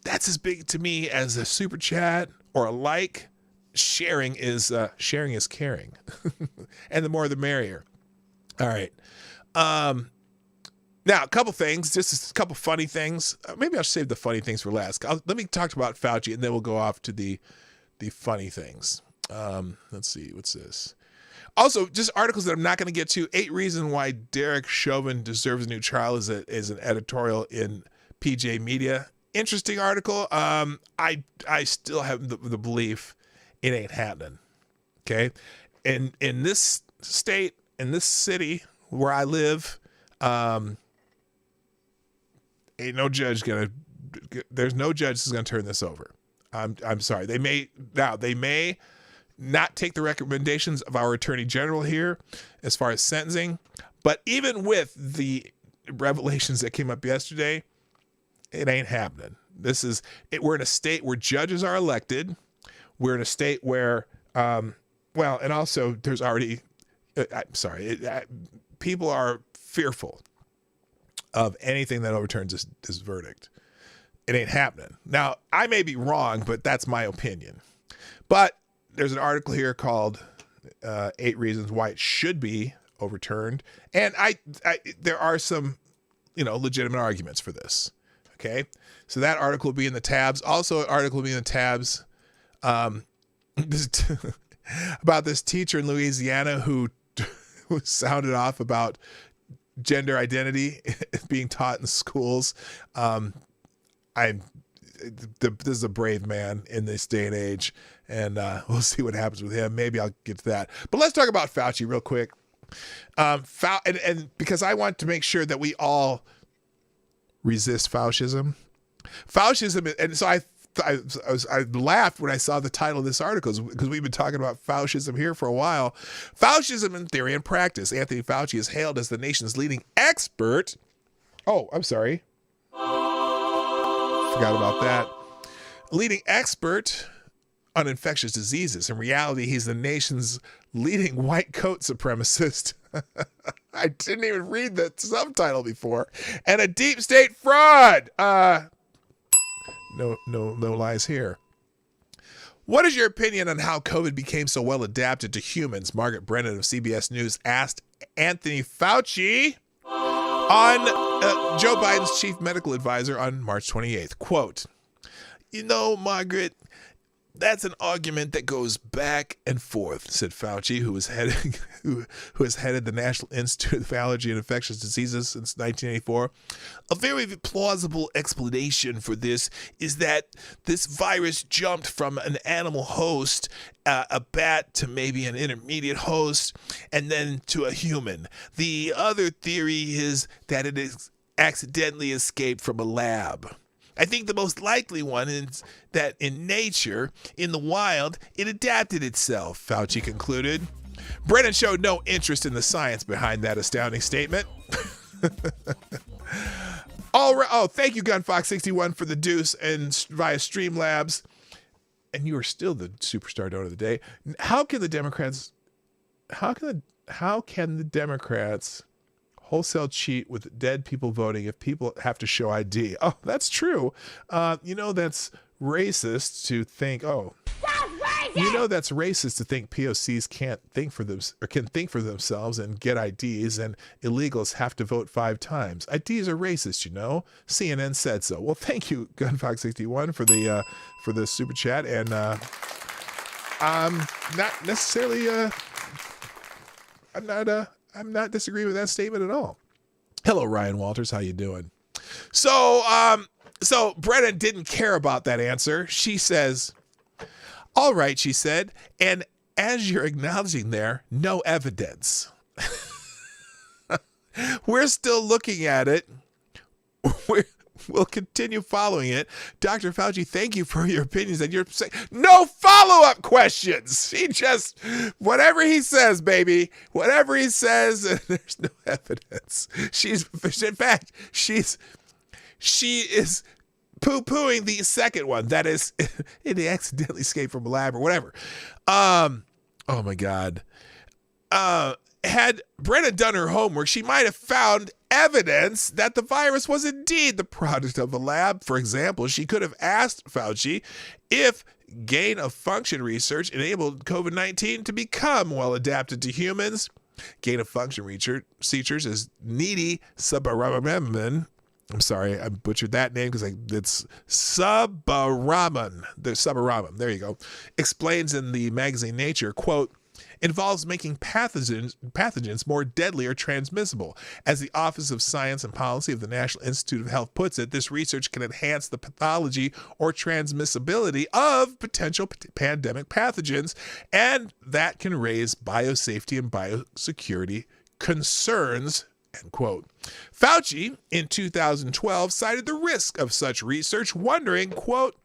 that's as big to me as a super chat or a like. Sharing is caring, and the more the merrier. All right. Now a couple things, just a couple funny things. Maybe I'll save the funny things for last. Let me talk about Fauci, and then we'll go off to the funny things. Let's see, what's this? Also, just articles that I'm not going to get to. 8 reasons why Derek Chauvin deserves a new trial is an editorial in PJ Media. Interesting article. I still have the belief it ain't happening. Okay. In this state, in this city where I live, ain't no judge there's no judge that's gonna turn this over. I'm sorry. They may not take the recommendations of our attorney general here as far as sentencing, but even with the revelations that came up yesterday, it ain't happening. We're in a state where judges are elected. We're in a state where, and also there's already, people are fearful of anything that overturns this verdict. It ain't happening. Now, I may be wrong, but that's my opinion. But there's an article here called 8 Reasons Why It Should Be Overturned. And there are some, legitimate arguments for this. Okay. So that article will be in the tabs. Also, an article will be in the tabs about this teacher in Louisiana who sounded off about gender identity being taught in schools. This is a brave man in this day and age, and we'll see what happens with him. Maybe I'll get to that. But let's talk about Fauci real quick. And because I want to make sure that we all resist Faucism. And so I laughed when I saw the title of this article because we've been talking about Faucism here for a while. Faucism in theory and practice. Anthony Fauci is hailed as the nation's leading expert. Oh, I'm sorry. Forgot about that. Leading expert on infectious diseases. In reality, he's the nation's leading white coat supremacist. I didn't even read the subtitle before. And a deep state fraud. No lies here. What is your opinion on how COVID became so well adapted to humans? Margaret Brennan of CBS News asked Anthony Fauci on Joe Biden's chief medical advisor on March 28th. Quote, Margaret, that's an argument that goes back and forth, said Fauci, who has headed the National Institute of Allergy and Infectious Diseases since 1984. A very plausible explanation for this is that this virus jumped from an animal host, a bat, to maybe an intermediate host, and then to a human. The other theory is that it is accidentally escaped from a lab. I think the most likely one is that in nature, in the wild, it adapted itself, Fauci concluded. Brennan showed no interest in the science behind that astounding statement. All right. Oh, thank you, GunFox61, for the deuce and via Streamlabs. and you are still the superstar donor of the day. How can the Democrats wholesale cheat with dead people voting if people have to show ID? Oh, that's true. That's racist to think, that's racist to think POCs can't think for them or can think for themselves and get IDs, and illegals have to vote 5 times. IDs are racist, CNN said so. Well, thank you, Gunfox61, for the super chat, and I'm not necessarily I'm not disagreeing with that statement at all. Hello, Ryan Walters. How you doing? So Brennan didn't care about that answer. She says, all right, she said, and as you're acknowledging there, no evidence. We're still looking at it. We'll continue following it. Dr. Fauci, thank you for your opinions. And you're saying no follow-up questions. He just, whatever he says, baby, whatever he says, there's no evidence. She is poo-pooing the second one. That is, it accidentally escaped from a lab or whatever. Oh my God. Had Brenna done her homework, she might have found evidence that the virus was indeed the product of a lab. For example, she could have asked Fauci if gain-of-function research enabled COVID-19 to become well adapted to humans. Gain-of-function researchers is Needy Subaraman. I'm sorry, I butchered that name because it's Subaraman. Subaraman, there you go. Explains in the magazine Nature, quote, involves making pathogens more deadly or transmissible. As the Office of Science and Policy of the National Institute of Health puts it, this research can enhance the pathology or transmissibility of potential pandemic pathogens, and that can raise biosafety and biosecurity concerns, end quote. Fauci, in 2012, cited the risk of such research, wondering, quote,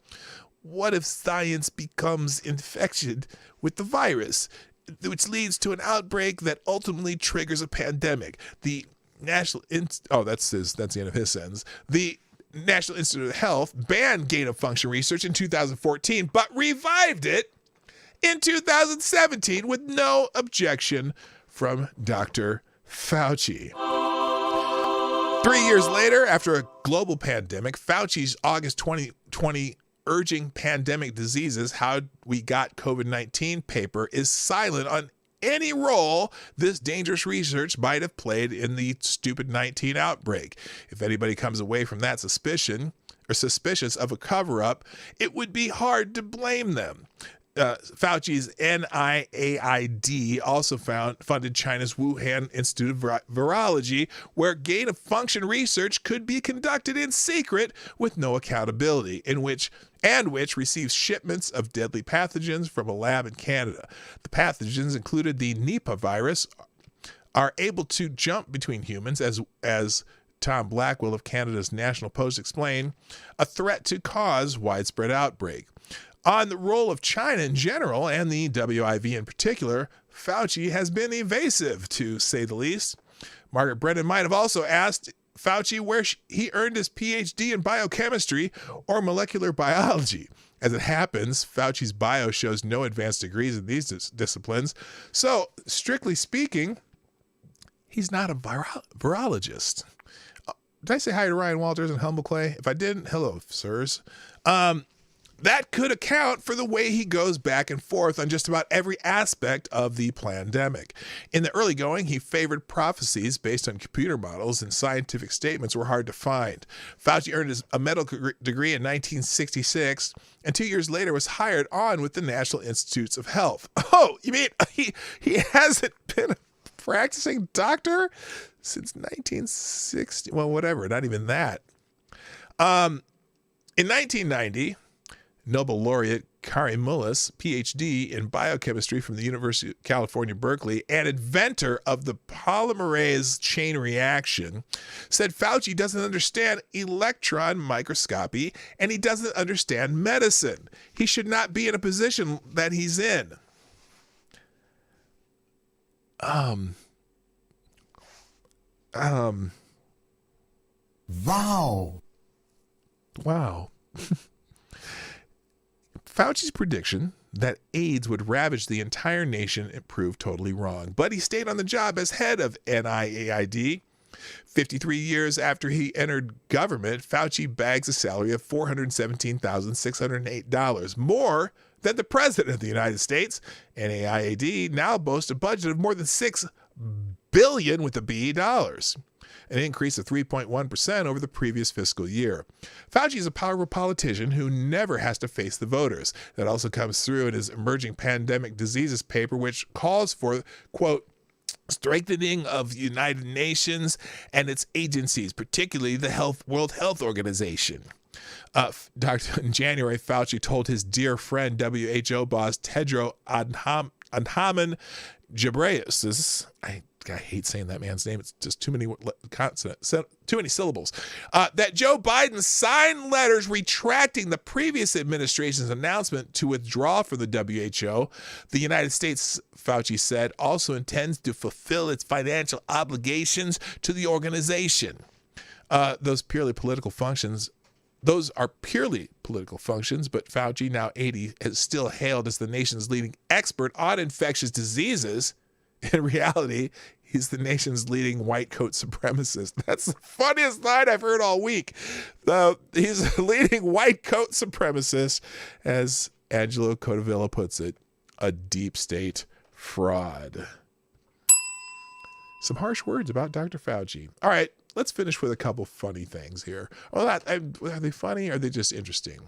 what if science becomes infected with the virus, which leads to an outbreak that ultimately triggers a pandemic? The that's the end of his sentence. The National Institute of Health banned gain-of-function research in 2014, but revived it in 2017 with no objection from Dr. Fauci. 3 years later, after a global pandemic, Fauci's August 2020 Urging Pandemic Diseases, How We Got COVID-19 paper is silent on any role this dangerous research might have played in the stupid 19 outbreak. If anybody comes away from that suspicious of a cover-up, it would be hard to blame them. Fauci's NIAID also funded China's Wuhan Institute of Virology, where gain-of-function research could be conducted in secret with no accountability, which receives shipments of deadly pathogens from a lab in Canada. The pathogens included the Nipah virus, are able to jump between humans, as Tom Blackwell of Canada's National Post explained, a threat to cause widespread outbreak. On the role of China in general, and the WIV in particular, Fauci has been evasive, to say the least. Margaret Brennan might have also asked Fauci where he earned his PhD in biochemistry or molecular biology. As it happens, Fauci's bio shows no advanced degrees in these disciplines, so strictly speaking, he's not a virologist. Did I say hi to Ryan Walters and Humble Clay? If I didn't, hello, sirs. That could account for the way he goes back and forth on just about every aspect of the pandemic. In the early going, he favored prophecies based on computer models, and scientific statements were hard to find. Fauci earned a medical degree in 1966, and 2 years later was hired on with the National Institutes of Health. Oh, you mean he hasn't been a practicing doctor since 1960? Well, whatever, not even that. In 1990... Nobel laureate Kari Mullis, PhD in biochemistry from the University of California, Berkeley, and inventor of the polymerase chain reaction, said Fauci doesn't understand electron microscopy and he doesn't understand medicine. He should not be in a position that he's in. Wow. Fauci's prediction that AIDS would ravage the entire nation proved totally wrong, but he stayed on the job as head of NIAID. 53 years after he entered government, Fauci bags a salary of $417,608, more than the president of the United States. NIAID now boasts a budget of more than $6 billion with a B dollars, an increase of 3.1% over the previous fiscal year. Fauci is a powerful politician who never has to face the voters. That also comes through in his emerging pandemic diseases paper, which calls for, quote, strengthening of the United Nations and its agencies, particularly the World Health Organization. In January, Fauci told his dear friend, WHO boss Tedros Adhanom Ghebreyesus, I hate saying that man's name. It's just too many consonants, too many syllables. That Joe Biden signed letters retracting the previous administration's announcement to withdraw from the WHO. The United States, Fauci said, also intends to fulfill its financial obligations to the organization. Those are purely political functions, but Fauci, now 80, is still hailed as the nation's leading expert on infectious diseases. In reality, he's the nation's leading white coat supremacist. That's the funniest line I've heard all week. He's a leading white coat supremacist, as Angelo Codevilla puts it, a deep state fraud. Some harsh words about Dr. Fauci. All right, let's finish with a couple funny things here. Well, are they funny or are they just interesting?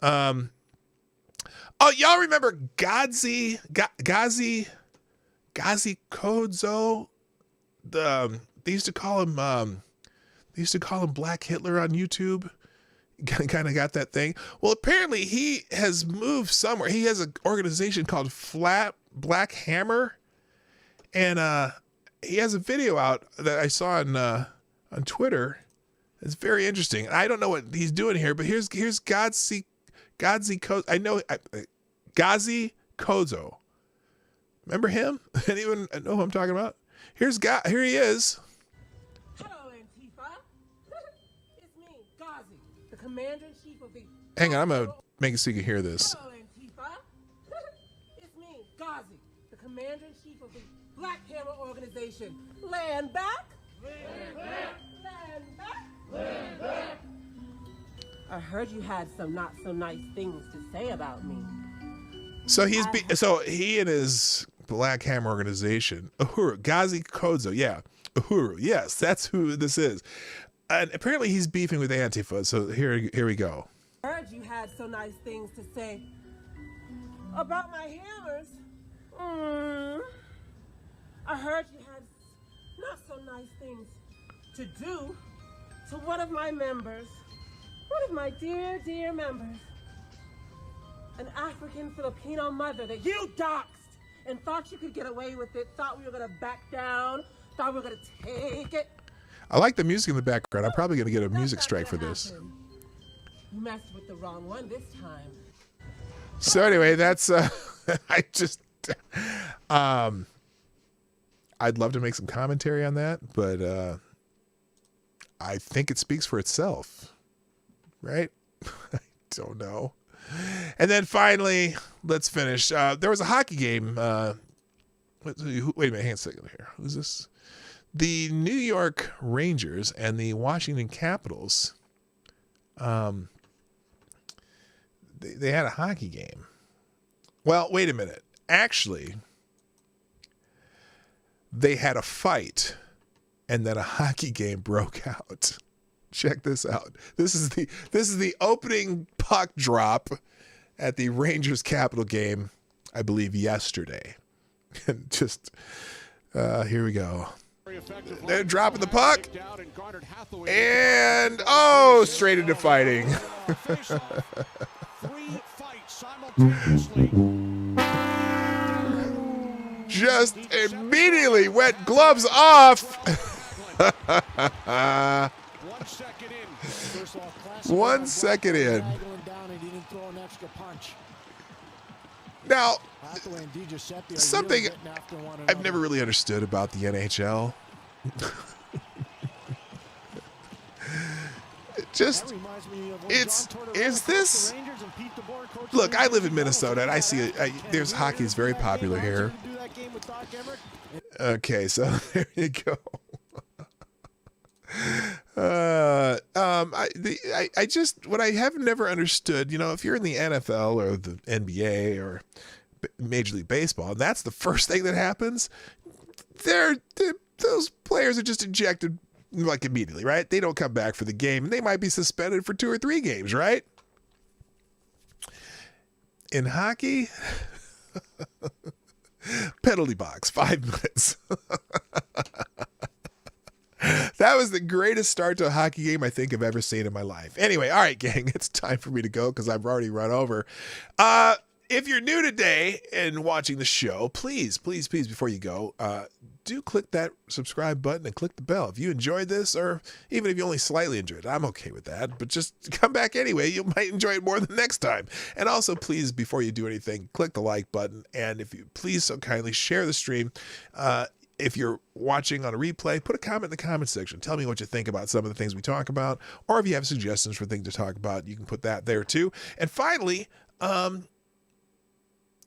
Oh, y'all remember Gazi Kodzo? They used to call him Black Hitler on YouTube. Kind of got that thing. Well, apparently he has moved somewhere. He has an organization called Flat Black Hammer, and he has a video out that I saw on Twitter. It's very interesting. I don't know what he's doing here, but here's Gazi Kodzo. I know Gazi Kodzo. Remember him? Anyone know who I'm talking about? Here he is. Hello, Antifa. It's me, Gazi, the Commander-in-Chief of the... Hang on, I'm going to make it so you can hear this. Hello, Antifa. It's me, Gazi, the Commander-in-Chief of the Black Hammer Organization. Land back? Land back! Land back? Land back! I heard you had some not so nice things to say about me. So he and his Black Hammer organization, Uhuru, Gazi Kodzo, yeah, Uhuru, yes, that's who this is. And apparently he's beefing with Antifa, so here we go. I heard you had so nice things to say about my hammers. I heard you had not so nice things to do to one of my members, one of my dear, dear members. An African Filipino mother that you doxed and thought you could get away with it, thought we were going to back down, thought we were going to take it. I like the music in the background. I'm probably going to get a music strike for this. You messed with the wrong one this time. So anyway, that's I'd love to make some commentary on that, but I think it speaks for itself, right? I don't know. And then finally, let's finish. There was a hockey game. Wait a minute, hang on a second here. Who's this? The New York Rangers and the Washington Capitals. They had a hockey game. Well, wait a minute. Actually, they had a fight, and then a hockey game broke out. Check this out. This is the opening puck drop at the Rangers Capital game, I believe yesterday. And just here we go. They're dropping the puck, and straight into fighting. Just immediately went gloves off. 1 second in. Now, something I've never really understood about the NHL. just, is this, look, I live in Minnesota and I see, there's hockey is very popular here. Okay, so there you go. I just, what I have never understood, you know, if you're in the NFL or the NBA or Major League Baseball, and that's the first thing that happens, those players are just ejected like immediately, right? They don't come back for the game, and they might be suspended for 2 or 3 games, right? In hockey, penalty box, 5 minutes. That was the greatest start to a hockey game I think I've ever seen in my life. Anyway, all right, gang, it's time for me to go because I've already run over. If you're new today and watching the show, please, before you go, do click that subscribe button and click the bell. If you enjoyed this, or even if you only slightly enjoyed it, I'm okay with that. But just come back anyway. You might enjoy it more the next time. And also, please, before you do anything, click the like button. And if you please so kindly share the stream. If you're watching on a replay, put a comment in the comment section. Tell me what you think about some of the things we talk about. Or if you have suggestions for things to talk about, you can put that there too. And finally,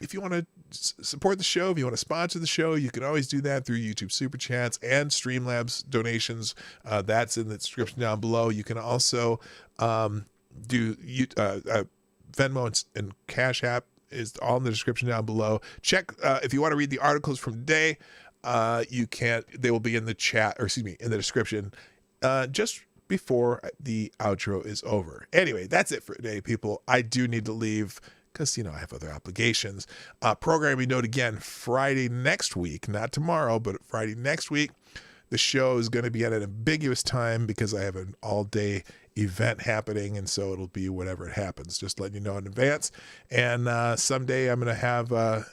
if you want to support the show, if you want to sponsor the show, you can always do that through YouTube Super Chats and Streamlabs donations. That's in the description down below. You can also do Venmo and Cashapp is all in the description down below. Check if you want to read the articles from today. You can't. They will be in the chat, or excuse me, in the description, just before the outro is over. Anyway, that's it for today, people. I do need to leave because, you know, I have other obligations. Programming note again, Friday next week, not tomorrow, but Friday next week, the show is going to be at an ambiguous time because I have an all-day event happening, and so it'll be whatever it happens. Just letting you know in advance. And someday I'm going to have, I'll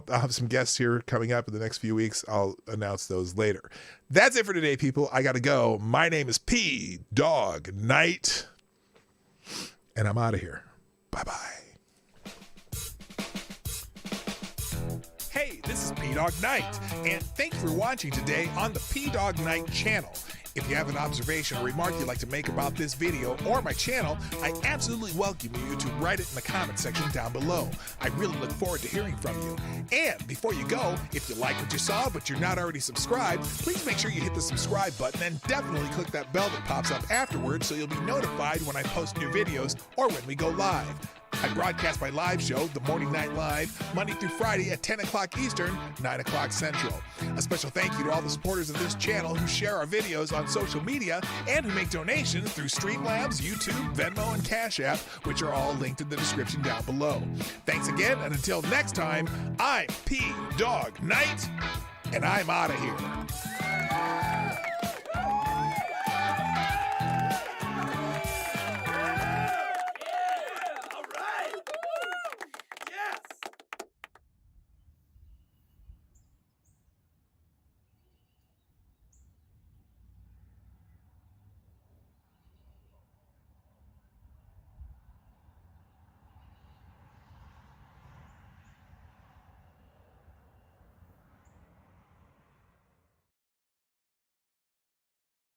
have some guests here coming up in the next few weeks. I'll announce those later. That's it for today, people. I got to go. My name is PDawgKnight, and I'm out of here. Bye-bye. Hey, this is PDawgKnight, and thank you for watching today on the PDawgKnight channel. If you have an observation or remark you'd like to make about this video or my channel, I absolutely welcome you to write it in the comment section down below. I really look forward to hearing from you. And before you go, if you like what you saw but you're not already subscribed, please make sure you hit the subscribe button and definitely click that bell that pops up afterwards so you'll be notified when I post new videos or when we go live. I broadcast my live show, The Morning Night Live, Monday through Friday at 10 o'clock Eastern, 9 o'clock Central. A special thank you to all the supporters of this channel who share our videos on social media and who make donations through Streamlabs, YouTube, Venmo, and Cashapp, which are all linked in the description down below. Thanks again, and until next time, I'm PDawgKnight, and I'm out of here.